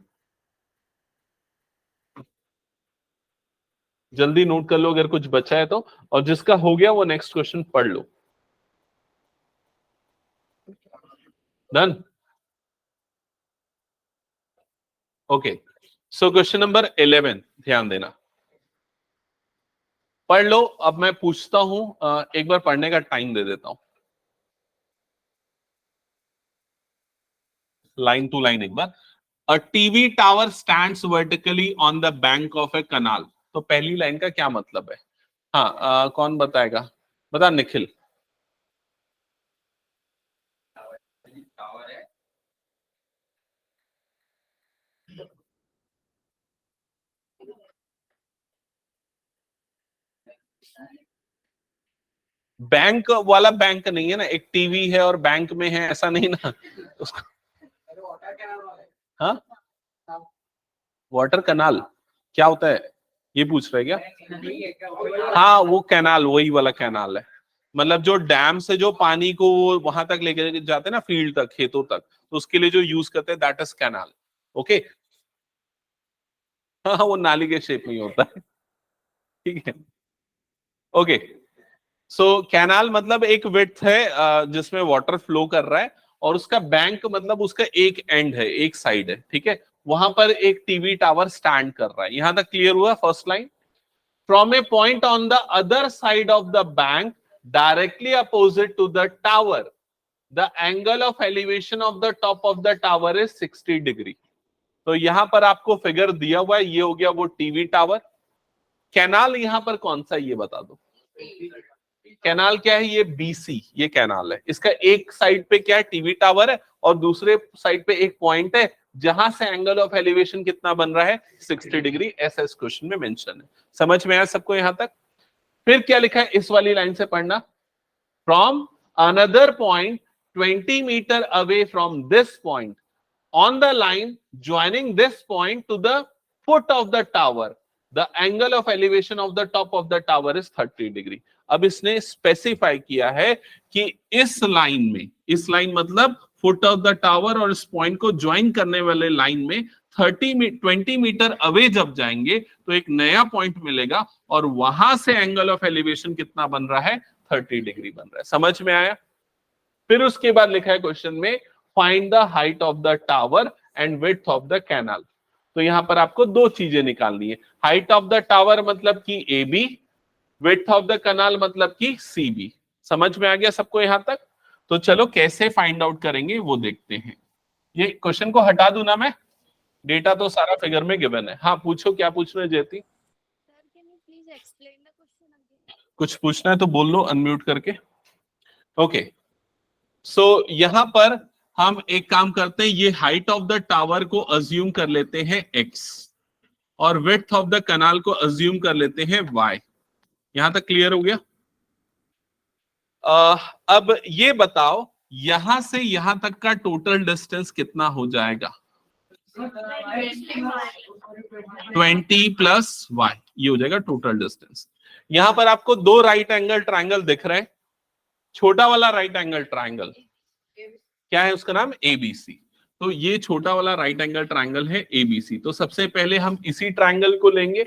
जल्दी नोट कर लो अगर कुछ बचा है तो, और जिसका हो गया वो नेक्स्ट क्वेश्चन पढ़ लो। Done? Okay, so question number 11 ध्यान देना, पढ़ लो। अब मैं पूछता हूं, एक बार पढ़ने का टाइम दे देता हूं, लाइन टू लाइन एक बार। A TV tower stands vertically on the bank of a canal. तो पहली लाइन का क्या मतलब है? हाँ, कौन बताएगा? बता निखिल। बैंक वाला बैंक नहीं है ना, एक टीवी है और बैंक में है, ऐसा नहीं ना उसको। हाँ, वाटर कनाल क्या होता है ये पूछ रहे क्या? हाँ, वो कैनाल वही वाला कैनाल है, मतलब जो डैम से जो पानी को वहां तक लेके जाते हैं ना, फील्ड तक, खेतों तक, तो उसके लिए जो यूज करते हैं दैट इज कैनाल। ओके, हाँ वो नाली के शेप में ही होता है। ठीक है, ओके। सो कैनाल मतलब एक विड्थ है जिसमें वाटर फ्लो कर रहा है, और उसका बैंक मतलब उसका एक एंड है, एक साइड है। ठीक है, वहां पर एक टीवी टावर स्टैंड कर रहा है। यहां तक क्लियर हुआ first line? From a point on the other side of the bank directly opposite to the tower, the angle of elevation of the top of the tower is 60 degree. तो यहां पर आपको फिगर दिया हुआ है, ये हो गया वो टीवी टावर। कैनाल यहां पर कौन सा है ये बता दो। कैनाल क्या है? ये बीसी, ये कैनाल है। इसका एक साइड पे क्या है? टीवी टावर है, और दूसरे साइड पे एक पॉइंट है जहां से एंगल ऑफ एलिवेशन कितना बन रहा है 60 डिग्री, ऐसा इस क्वेश्चन में मेंशन है। समझ में आया सबको यहां तक? फिर क्या लिखा है इस वाली लाइन से पढ़ना, from another point 20 metre away from this point on the line joining this point to the foot of the tower, the angle of elevation of the top of the tower is 30 degree. अब इसने specify किया है कि इस line में, इस line मतलब foot of the tower और इस पॉइंट को ज्वाइन करने वाले लाइन में 20 मीटर अवे जब जाएंगे तो एक नया पॉइंट मिलेगा, और वहां से एंगल ऑफ एलिवेशन कितना बन रहा है 30 डिग्री बन रहा है। समझ में आया? फिर उसके बाद लिखा है क्वेश्चन में, find the height of the tower and width of the canal. तो यहां पर आपको दो चीजें निकालनी है। हाइट ऑफ द टावर मतलब कि A B, width of the canal मतलब कि सी बी। समझ में आ गया सबको यहां तक? तो चलो कैसे फाइंड आउट करेंगे वो देखते हैं। ये क्वेश्चन को हटा दूं ना मैं? डेटा तो सारा फिगर में गिवन है। हाँ पूछो, क्या पूछ रहे जेती? कुछ पूछना है तो बोल लो अनम्यूट करके। ओके, सो यहां पर हम एक काम करते हैं, ये हाइट ऑफ द टावर को अज्यूम कर लेते हैं x, और विड्थ ऑफ द कैनाल को अज्यूम कर लेते हैं y। यहां तक क्लियर हो गया? अब ये बताओ यहां से यहां तक का टोटल डिस्टेंस कितना हो जाएगा? 20 प्लस y, ये हो जाएगा टोटल डिस्टेंस। यहां पर आपको दो राइट एंगल ट्राइंगल दिख रहे हैं। छोटा वाला राइट एंगल ट्राइंगल क्या है? उसका नाम एबीसी। तो ये छोटा वाला राइट एंगल ट्राइंगल है एबीसी। तो सबसे पहले हम इसी ट्राइंगल को लेंगे।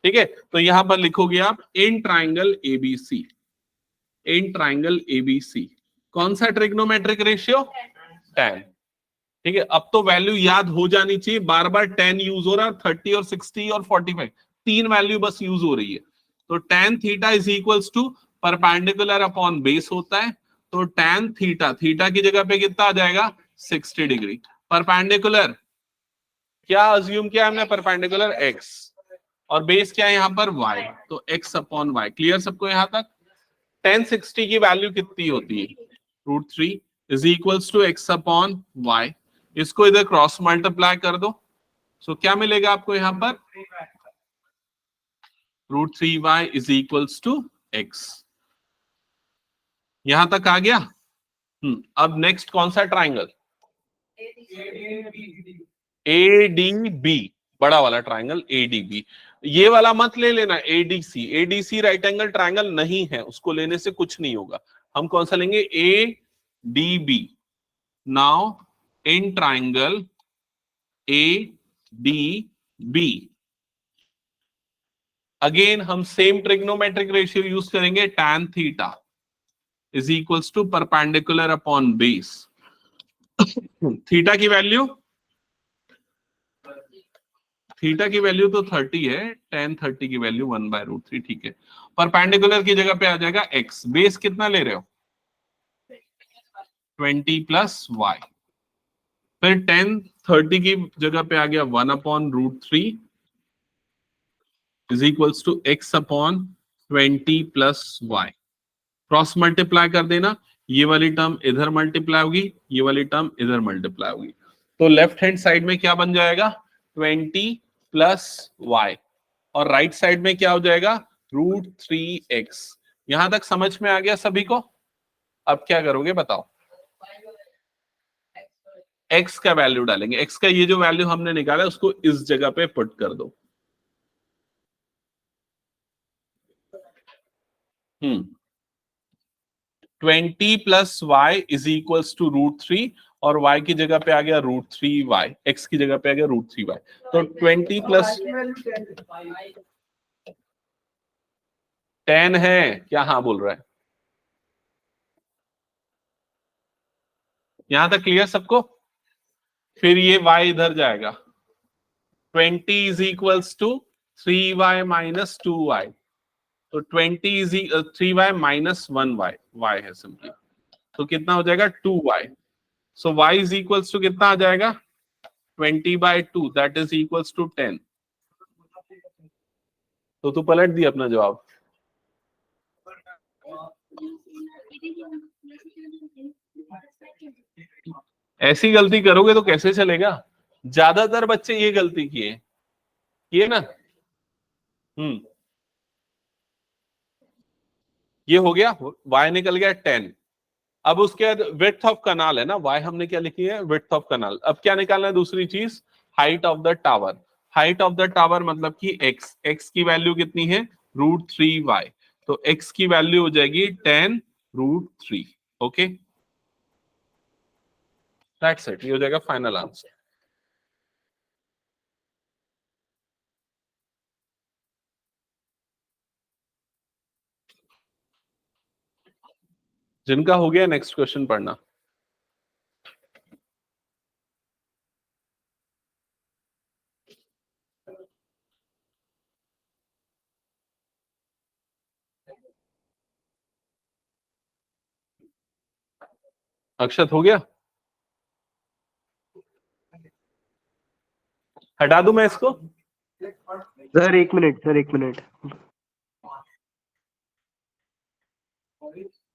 ठीक है, तो यहां पर लिखोगे आप in triangle ABC, in triangle ABC. कौन सा ट्रिग्नोमेट्रिक रेशियो? 10। ठीक है, अब तो वैल्यू याद हो जानी चाहिए, बार बार 10 यूज हो रहा है, 30 और 60 और 45, तीन वैल्यू बस यूज हो रही है। तो tan theta is equals to perpendicular upon base होता है, तो tan थीटा, थीटा की जगह पे कितना आ जाएगा 60 डिग्री। परपेंडिकुलर क्या अज्यूम किया हमने, परपेंडिकुलर x, और बेस क्या है यहाँ पर y, तो x अपॉन y। क्लियर सबको यहाँ तक? tan 60 की वैल्यू कितनी होती है, √3 is equals to x upon y। इसको इधर क्रॉस मल्टीप्लाई कर दो, सो क्या मिलेगा आपको यहाँ पर, √3y is equals to x। यहां तक आ गया। अब नेक्स्ट कौन सा ट्राइंगल, ADB, बड़ा वाला ट्राइंगल ADB। ये वाला मत ले लेना ADC, ADC right angle triangle नहीं है, उसको लेने से कुछ नहीं होगा। हम कौन सा लेंगे, ADB। Now in triangle ADB again हम सेम ट्रिग्नोमेट्रिक रेशियो यूज करेंगे, tan theta is equals to perpendicular upon base. Theta की वैल्यू, थीटा की वैल्यू तो 30 है, tan 30 की वैल्यू 1/√3, ठीक है। परपेंडिकुलर की जगह पे आ जाएगा x, बेस कितना ले रहे हो 20 प्लस y, फिर tan 30 की जगह पे आ गया 1/√3 is equals to x upon 20 plus y। Cross multiply कर देना, ये वाली टर्म इधर मल्टीप्लाई होगी, ये वाली टर्म इधर मल्टीप्लाई होगी, तो लेफ्ट हैंड साइड में क्या बन जाएगा 20 प्लस y, और राइट साइड में क्या हो जाएगा √3x। यहां तक समझ में आ गया सभी को? अब क्या करोगे बताओ, x का वैल्यू डालेंगे, x का ये जो वैल्यू हमने निकाला उसको इस जगह पे पुट कर दो। 20 plus y is equals to √3, और y की जगह पे आ गया √3y, x की जगह पे आ गया √3y, तो 20 प्लस 10 है क्या, हाँ बोल रहा है। यहां तक क्लियर सबको? फिर ये y इधर जाएगा, 20 is equals to 3y minus 2y, तो 20 इज 3y माइनस 1y, y है सिंपली, तो कितना हो जाएगा 2y। So y is equals to कितना आ जाएगा 20/2, दैट इज इक्वल्स टू 10। तो तू पलट दिया अपना जवाब। ऐसी गलती करोगे तो कैसे चलेगा, ज्यादातर बच्चे ये गलती किए ना। ये हो गया, y निकल गया 10। अब उसके बाद विड्थ ऑफ कनाल है ना, y हमने क्या लिखी है विड्थ ऑफ कनाल। अब क्या निकालना है दूसरी चीज, height of the tower. Height of the tower मतलब कि x की वैल्यू कितनी है √3y, तो x की वैल्यू हो जाएगी 10√3। ओके दैट्स इट, ये हो जाएगा फाइनल आंसर। जिनका हो गया नेक्स्ट क्वेश्चन पढ़ना। अक्षत हो गया, हटा दूं मैं इसको? Sir 1 minute, sir 1 minute.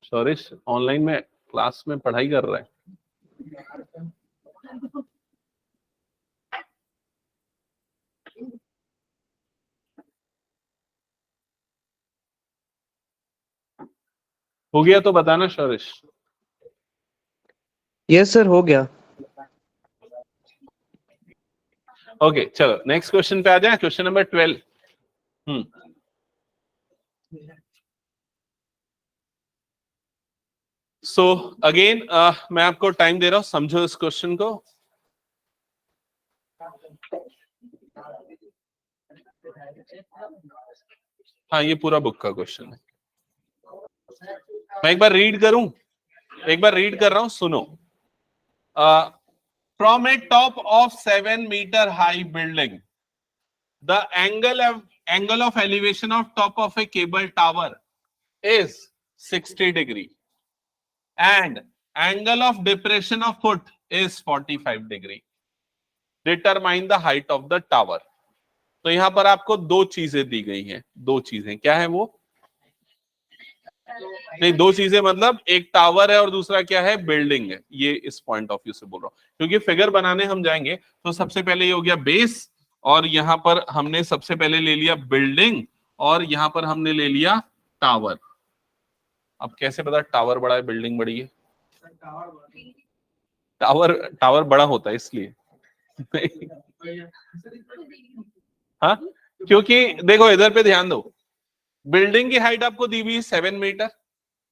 Sorry, online में क्लास में पढ़ाई कर रहा है। हो गया तो बताना शौरिश। यस सर हो गया। ओके चलो नेक्स्ट क्वेश्चन पे आ जाए, क्वेश्चन नंबर 12। सो अगेन मैं आपको टाइम दे रहा हूं, समझो इस क्वेश्चन को। हाँ ये पूरा बुक का क्वेश्चन है, मैं एक बार रीड करूं, एक बार रीड कर रहा हूं, सुनो। From a top of 7 meter high building, the angle angle of elevation of top of a cable tower is 60 degree and angle of depression of foot is 45 degree. Determine the height of the tower. तो यहां पर आपको दो चीजें दी गई हैं, दो चीजें क्या है वो? नहीं, दो चीजें मतलब एक टावर है और दूसरा क्या है? बिल्डिंग है। ये इस पॉइंट ऑफ व्यू से बोल रहा हूं, क्योंकि फिगर बनाने हम जाएंगे तो सबसे पहले ये हो गया बेस, और यहां पर हमने सबसे पहले ले लिया बिल्डिंग, और यहां पर हमने ले लिया टावर। अब कैसे पता टावर बड़ा है बिल्डिंग बड़ी है? टावर बड़ा होता है इसलिए। हाँ, क्योंकि देखो इधर पे ध्यान दो, बिल्डिंग की हाइट आपको दी हुई 7 मीटर।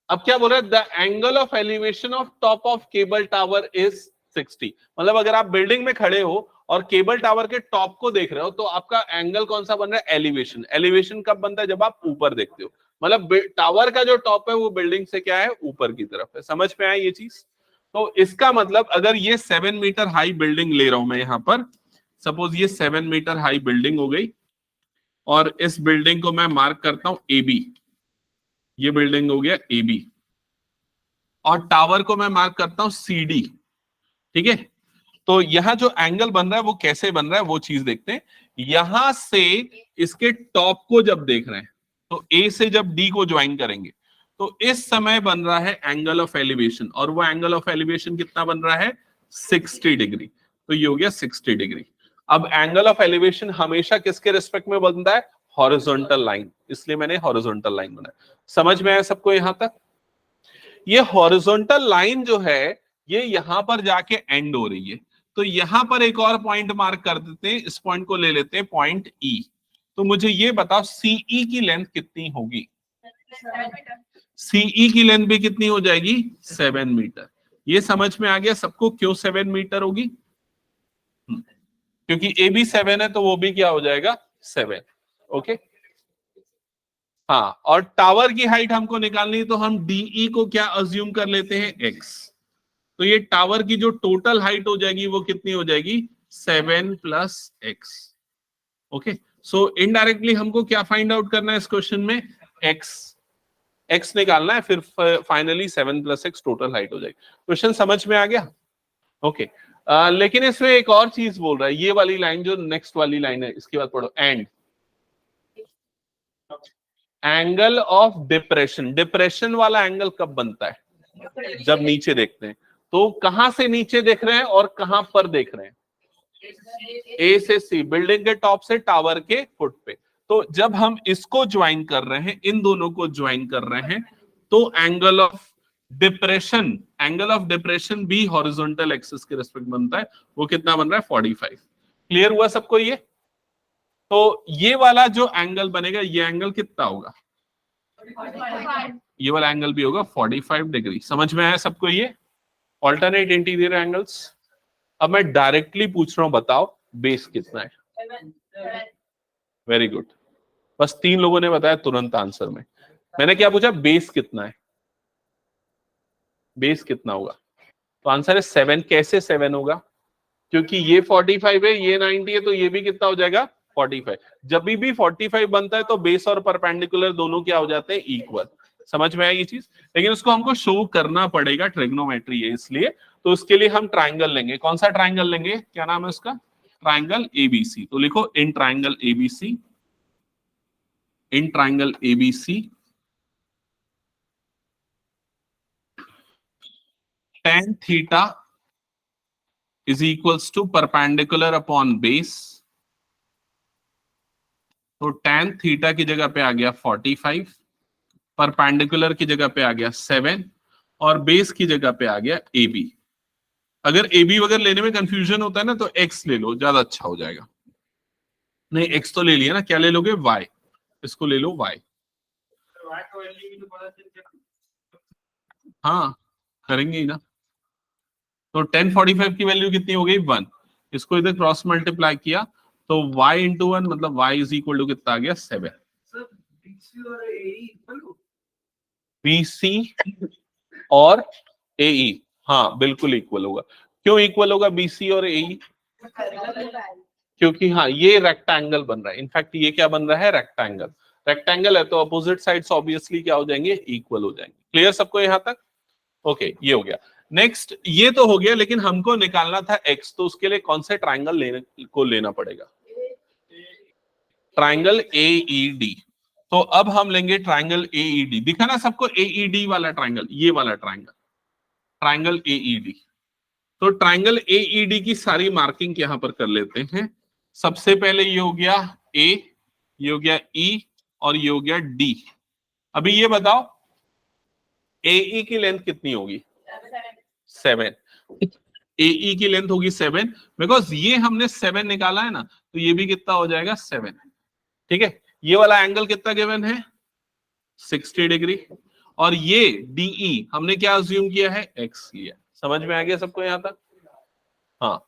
अब क्या बोल रहा है? The angle of elevation of top of cable tower is 60। मतलब अगर आप बिल्डिंग में खड़े हो और केबल टावर के टॉप को देख रहे हो तो आपका एंगल कौन सा बन रहा है? एलिवेशन। एलिवेशन कब बनता है? जब आप ऊपर देखते हो। मतलब टावर का जो टॉप है वो बिल्डिंग से क्या है? ऊपर की तरफ है। समझ में आया ये चीज? तो इसका मतलब अगर ये 7 मीटर हाई बिल्डिंग ले रहा हूं मैं यहां पर, सपोज ये 7 मीटर हाई बिल्डिंग हो गई, और इस बिल्डिंग को मैं मार्क करता हूं AB। ये बिल्डिंग हो गया AB, और टावर को मैं मार्क करता हूं CD। ठीक है, तो यहां जो एंगल बन रहा है वो कैसे बन रहा है वो चीज देखते हैं। यहां से इसके टॉप को जब देख रहे हैं तो A से जब D को ज्वाइन करेंगे तो इस समय बन रहा है एंगल ऑफ एलिवेशन, और वो एंगल ऑफ एलिवेशन कितना बन रहा है? 60 डिग्री। तो ये हो गया 60 डिग्री। अब एंगल ऑफ एलिवेशन हमेशा किसके रिस्पेक्ट में बनता है? हॉरिजॉन्टल लाइन, इसलिए मैंने हॉरिजॉन्टल लाइन बनाया। समझ में आया सबको यहां तक? ये हॉरिजॉन्टल लाइन जो है ये यहां पर जाके एंड हो रही है, तो यहां पर एक और पॉइंट मार्क कर देते हैं, इस पॉइंट को ले लेते हैं पॉइंट E। तो मुझे ये बताओ CE की लेंथ कितनी होगी? CE की लेंथ भी कितनी हो जाएगी? 7 मीटर। ये समझ में आ गया सबको क्यों 7 मीटर होगी? क्योंकि AB 7 है तो वो भी क्या हो जाएगा? 7। ओके, हाँ, और टावर की हाइट हमको निकालनी है तो हम DE को क्या अज्यूम कर लेते हैं? X। तो ये टावर की जो टोटल हाइट हो जाएगी वो कितनी हो जाएगी? 7 + x। ओके, सो इनडायरेक्टली हमको क्या फाइंड आउट करना है इस क्वेश्चन में? x निकालना है, फिर फाइनली 7 + x टोटल हाइट हो जाएगी। क्वेश्चन समझ में आ गया? ओके, लेकिन इसमें एक और चीज बोल रहा है, ये वाली लाइन जो नेक्स्ट वाली लाइन है इसके बाद पढ़ो। And angle of depression, depression वाला एंगल कब बनता है? जब नीचे देखते हैं। तो कहां से नीचे देख रहे हैं और कहां पर देख रहे हैं? A से C, बिल्डिंग के टॉप से टावर के फुट पे। तो जब हम इसको ज्वाइन कर रहे हैं, इन दोनों को ज्वाइन कर रहे हैं, तो एंगल ऑफ डिप्रेशन भी हॉरिजॉन्टल एक्सिस के रिस्पेक्ट बनता है। वो कितना बन रहा है? 45। क्लियर हुआ सबको ये? तो ये वाला जो एंगल बनेगा, ये एंगल कितना होगा? ये वाला एंगल भी होगा 45 डिग्री। समझ में आया सबको ये? Alternate interior angles. अब मैं डायरेक्टली पूछ रहा हूं, बताओ बेस कितना है? वेरी गुड, बस 3 लोगों ने बताया तुरंत आंसर में। मैंने क्या पूछा? बेस कितना है? बेस कितना होगा? तो आंसर है 7। कैसे 7 होगा? क्योंकि ये 45 है, ये 90 है, तो ये भी कितना हो जाएगा? 45। जब भी 45 बनता है तो बेस और परपेंडिकुलर दोनों क्या हो जाते हैं? इक्वल। समझ में आया ये चीज? लेकिन उसको हमको शो करना पड़ेगा, ट्रिग्नोमेट्री है इसलिए। तो उसके लिए हम ट्राइंगल लेंगे। कौन सा ट्राइंगल लेंगे? क्या नाम है उसका? Triangle ABC। तो लिखो in triangle ABC, in triangle ABC tan theta is equals to perpendicular upon base. तो tan थीटा की जगह पे आ गया 45, परपेंडिकुलर की जगह पे आ गया 7, और बेस की जगह पे आ गया AB। अगर AB वगैरह लेने में कंफ्यूजन होता है ना तो X ले लो, ज्यादा अच्छा हो जाएगा। नहीं, X तो ले लिया ना, क्या ले लोगे? Y। इसको ले लो Y। हाँ, करेंगे ही ना। तो 1045 की वैल्यू कितनी हो गई? 1। इसको इधर क्रॉस मल्टीप्लाई किया तो y × 1 मतलब y इज इक्वल टू कितना आ गया? 7। BC और AE, हाँ बिल्कुल इक्वल होगा। क्यों इक्वल होगा BC और AE? क्योंकि हाँ ये रेक्टेंगल बन रहा है, इनफैक्ट ये क्या बन रहा है, रेक्टेंगल। रेक्टेंगल है तो अपोजिट साइड्स ऑब्वियसली क्या हो जाएंगे, इक्वल हो जाएंगे। क्लियर सबको यहां तक? ओके, ये हो गया। नेक्स्ट ये तो हो गया, लेकिन हमको निकालना था एक्स, तो उसके लिए कौन से ट्राइंगल लेना पड़ेगा, ट्राइंगल AED। तो अब हम लेंगे ट्राइंगल AED, दिखा ना सबको AED वाला ट्राइंगल, ये वाला ट्राइंगल, ट्राइंगल AED। तो ट्राइंगल AED की सारी मार्किंग यहां पर कर लेते हैं। सबसे पहले ये हो गया A, ये हो गया E और ये हो गया D। अभी ये बताओ AE की लेंथ कितनी होगी, 7। AE की लेंथ होगी 7, बिकॉज ये हमने 7 निकाला है ना, तो ये भी कितना हो जाएगा, 7। ठीक है, ये वाला एंगल कितना गिवन है, 60 डिग्री। और ये DE हमने क्या अज्यूम किया है, x लिया। समझ में आ गया सबको यहां तक? हाँ।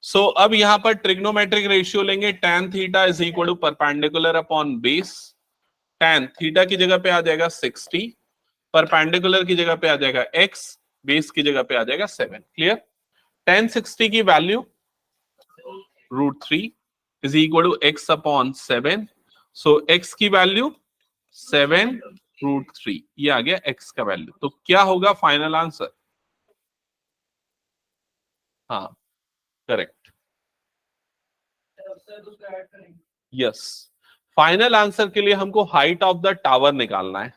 सो अब यहां पर ट्रिग्नोमेट्रिक रेशियो लेंगे, tan theta is equal to perpendicular upon base. tan theta की जगह पे आ जाएगा 60, परपेंडिकुलर की जगह पे आ जाएगा x, बेस की जगह पे आ जाएगा 7। क्लियर? tan 60 की value √3 is equal to x upon 7। So x की वैल्यू 7√3, ये आ गया x का वैल्यू। तो क्या होगा फाइनल आंसर? हाँ करेक्ट, यस। फाइनल आंसर के लिए हमको हाइट ऑफ द टावर निकालना है।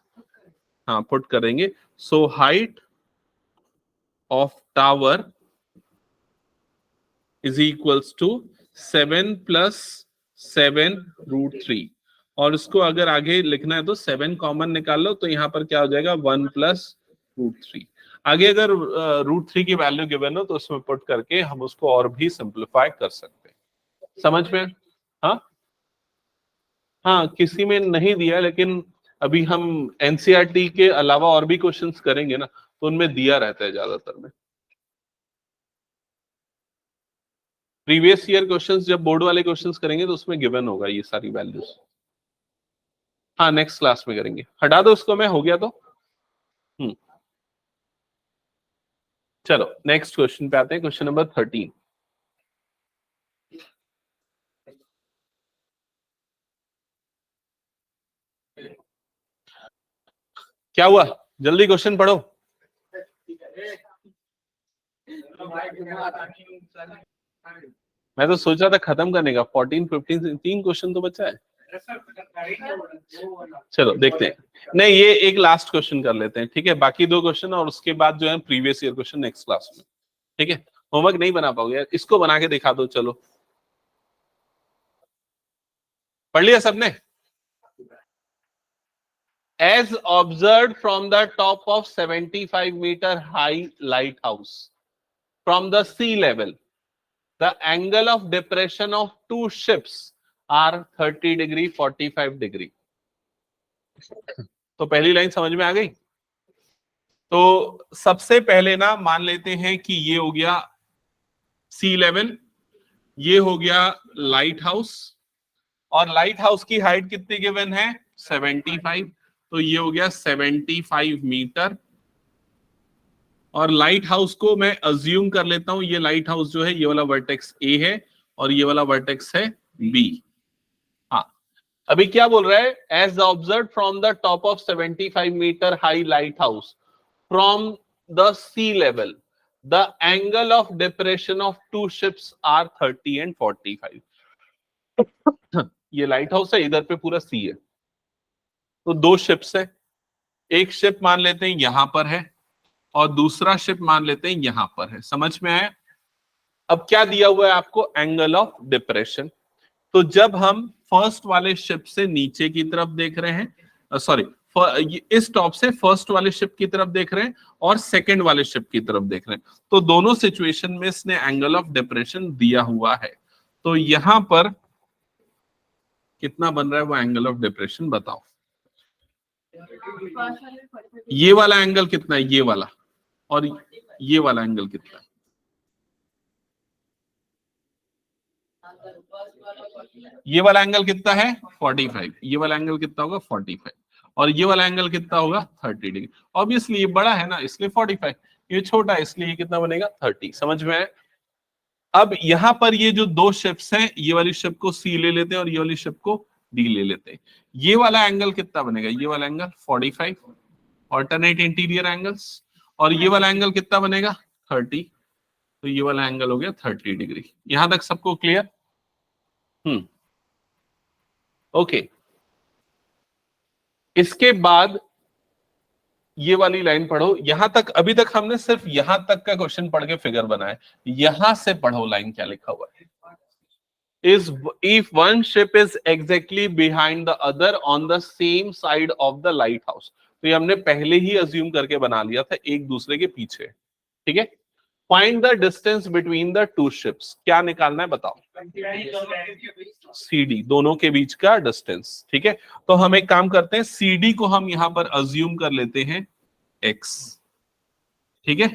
हाँ पुट करेंगे। So height of tower is equals to 7 + 7√3। और इसको अगर आगे लिखना है तो 7 कॉमन निकाल लो, तो यहां पर क्या हो जाएगा, 1 + √3। आगे अगर √3 की वैल्यू गिवन हो तो उसमें पुट करके हम उसको और भी सिंप्लीफाई कर सकते हैं। समझ में? हाँ हाँ, किसी में नहीं दिया, लेकिन अभी हम एनसीईआरटी के अलावा और भी क्वेश्चंस करेंगे ना, तो उनमें दिया रहता है ज्यादातर में। प्रीवियस ईयर क्वेश्चंस जब बोर्ड वाले क्वेश्चंस करेंगे तो उसमें गिवन होगा ये सारी वैल्यूज। हाँ नेक्स्ट क्लास में करेंगे, हटा दो उसको, मैं हो गया तो। चलो नेक्स्ट क्वेश्चन पे आते हैं, क्वेश्चन नंबर 13। क्या हुआ, जल्दी क्वेश्चन पढ़ो। मैं तो सोच रहा था खत्म करने का, 14 15 3 क्वेश्चन तो बचा है। चलो देखते हैं, नहीं ये एक लास्ट क्वेश्चन कर लेते हैं, ठीक है? बाकी 2 क्वेश्चन और उसके बाद जो है previous year question next class में, ठीक है? होमवर्क नहीं बना पाओगे, इसको बना के दिखा दो। चलो पढ़ लिया सबने? As observed from the top of 75-meter high lighthouse from the sea level, the angle of depression of 2 ships are 30 degree, 45 degree. तो पहली लाइन समझ में आ गई? तो सबसे पहले ना मान लेते हैं कि ये हो गया सी लेवल, ये हो गया लाइट हाउस, और लाइट हाउस की हाइट कितनी गिवन है, 75। तो ये हो गया 75 मीटर। और लाइट हाउस को मैं अज्यूम कर लेता हूं, ये लाइट हाउस जो है ये वाला वर्टेक्स ए है और ये वाला वर्टेक्स है बी। हाँ अभी क्या बोल रहा है, as observed from the top of 75 meter high light house from the sea level the angle of depression of 2 ships are 30 and 45। ये लाइट हाउस है, इधर पे पूरा सी है, तो 2 शिप्स है। एक शिप मान लेते हैं यहां पर है और दूसरा शिप मान लेते हैं यहां पर है। समझ में आया? अब क्या दिया हुआ है आपको, एंगल ऑफ डिप्रेशन। तो जब हम फर्स्ट वाले शिप से नीचे की तरफ देख रहे हैं, सॉरी इस टॉप से फर्स्ट वाले शिप की तरफ देख रहे हैं और सेकंड वाले शिप की तरफ देख रहे हैं, तो दोनों सिचुएशन में इसने एंगल ऑफ डिप्रेशन दिया हुआ है। तो यहां पर कितना बन रहा है वो एंगल ऑफ डिप्रेशन बताओ। ये वाला एंगल कितना है, ये वाला, और ये वाला एंगल कितना है? ये वाला एंगल कितना है, 45। ये वाला एंगल कितना होगा, 45। और ये वाला एंगल कितना होगा, 30 डिग्री। ऑब्वियसली ये बड़ा है ना इसलिए 45, ये छोटा है इसलिए कितना बनेगा, 30। समझ में आया? अब यहां पर ये जो दो शिप्स हैं, ये वाली शिप को सी ले लेते हैं और ये वाली शिप को डी ले लेते हैं। ये वाला एंगल कितना बनेगा? ये वाला एंगल 45 ऑल्टरनेट इंटीरियर एंगल्स, और ये वाला एंगल कितना बनेगा? 30। तो ये वाला एंगल हो गया 30 डिग्री। यहां तक सबको क्लियर? ओके। इसके बाद ये वाली लाइन पढ़ो। यहां तक, अभी तक हमने सिर्फ यहां तक का क्वेश्चन पढ़ के फिगर बनाया। यहां से पढ़ो लाइन क्या लिखा हुआ है। is if one ship is exactly behind the other on the same side of the lighthouse। तो ये हमने पहले ही अज्यूम करके बना लिया था, एक दूसरे के पीछे। ठीक है। Find the distance between the two ships. क्या निकालना है बताओ? CD, दोनों के बीच का डिस्टेंस। ठीक है। तो हम एक काम करते हैं, CD को हम यहां पर अज्यूम कर लेते हैं X। ठीक है।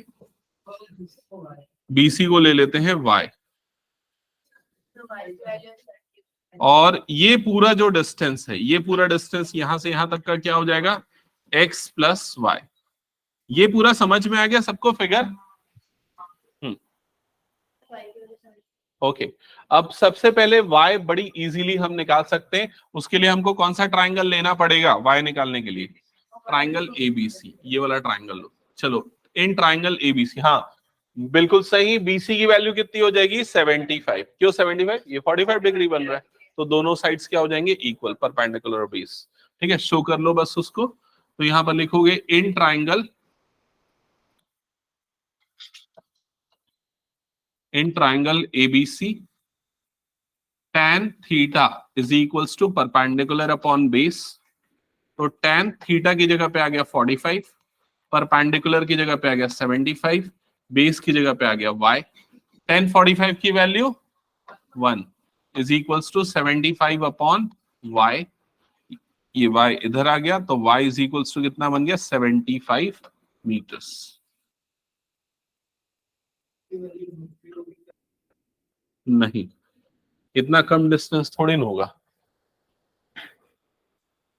BC को ले लेते हैं Y, और ये पूरा जो डिस्टेंस है, ये पूरा डिस्टेंस यहां से यहां तक का क्या हो जाएगा? X plus Y। ये पूरा समझ में आ गया सबको फिगर? ओके। अब सबसे पहले y बड़ी इजीली हम निकाल सकते हैं। उसके लिए हमको कौन सा ट्राइंगल लेना पड़ेगा y निकालने के लिए? Triangle ABC। ये वाला ट्राइंगल लो। चलो, इन ट्राइंगल ABC, हाँ बिल्कुल सही। BC की वैल्यू कितनी हो जाएगी? 75। क्यों 75? ये 45 डिग्री बन रहा है, तो दोनों साइड्स क्या हो जाएंगे? Equal, perpendicular base. ठीक है, शो कर लो बस उसको। तो यहां पर लिखोगे in triangle ABC tan theta is equals to perpendicular upon base. तो tan थीटा की जगह पे आ गया 45, परपेंडिकुलर की जगह पे आ गया 75, बेस की जगह पे आ गया y। tan 45 की value 1 is equals to 75 upon y। ये y इधर आ गया, तो y इज इक्वल्स टू कितना बन गया? 75 मीटर्स। नहीं, इतना कम डिस्टेंस थोड़ी ना होगा।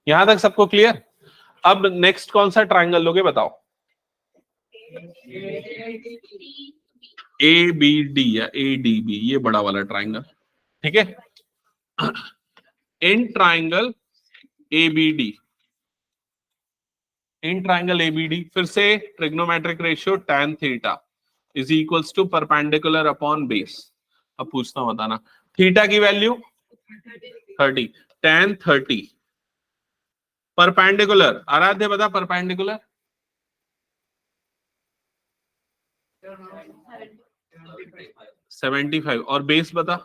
यहां तक सबको क्लियर? अब नेक्स्ट कौन सा ट्राइंगल लोगे बताओ? ABD या ADB, ये बड़ा वाला ट्राइंगल। ठीक है। In triangle ABD, in triangle ABD फिर से trigonometric ratio tan theta is equals to perpendicular upon base. अब पूछता हूं, बताना थीटा की वैल्यू 30, tan 30 परपेंडिकुलर। आराध्य बता, परपेंडिकुलर 75, और बेस बता।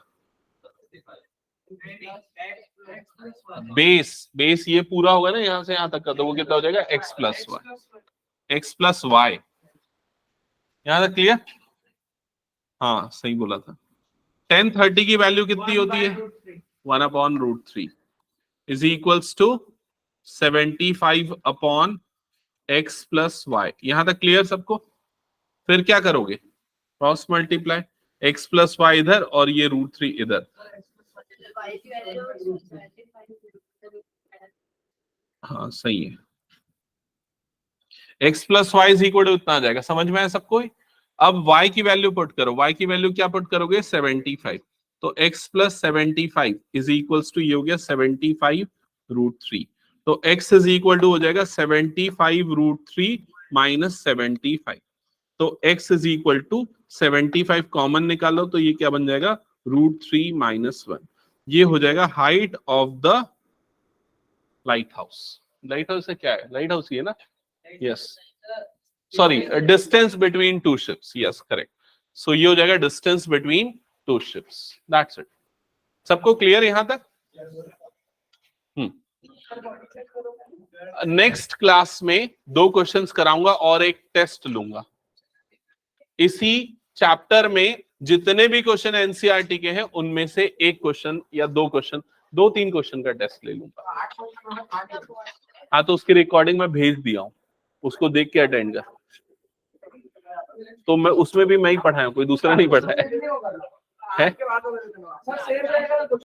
बेस ये पूरा होगा ना यहां से यहां तक का, तो वो कितना हो जाएगा? x plus y. यहां तक क्लियर? हाँ सही बोला था। tan 30 की वैल्यू कितनी होती है? 1 upon root 3 is equals to 75 upon x plus y. यहां तक क्लियर सबको? फिर क्या करोगे? Cross multiply, x plus y इधर और ये रूट 3 इधर। हाँ सही है। x plus y is equal to इतना आ जाएगा। समझ में आया सबको? अब y की वैल्यू पुट करो। y की वैल्यू क्या पुट करोगे? 75। तो x plus 75 is equals to, ये हो गया 75 रूट 3। तो x इज इक्वल टू हो जाएगा 75 रूट 3 माइनस 75। तो x is equal to 75 common निकालो, तो ये क्या बन जाएगा? Root 3 minus 1। ये हो जाएगा height of the lighthouse. Lighthouse से क्या है? लाइट हाउस ये ना? Yes, sorry, distance between two ships. Yes correct. So ये हो जाएगा distance between two ships. That's it. सबको क्लियर यहां तक? नेक्स्ट क्लास में 2 क्वेश्चंस कराऊंगा और एक टेस्ट लूंगा। इसी चैप्टर में जितने भी क्वेश्चन एनसीईआरटी के हैं उनमें से एक क्वेश्चन या 2 क्वेश्चन, 2-3 क्वेश्चन का टेस्ट ले लूंगा। हाँ, तो उसकी रिकॉर्डिंग मैं भेज दिया हूं, उसको देख के अटेंड कर। तो मैं उसमें भी मैं ही पढ़ाया, कोई दूसरा नहीं पढ़ाया है।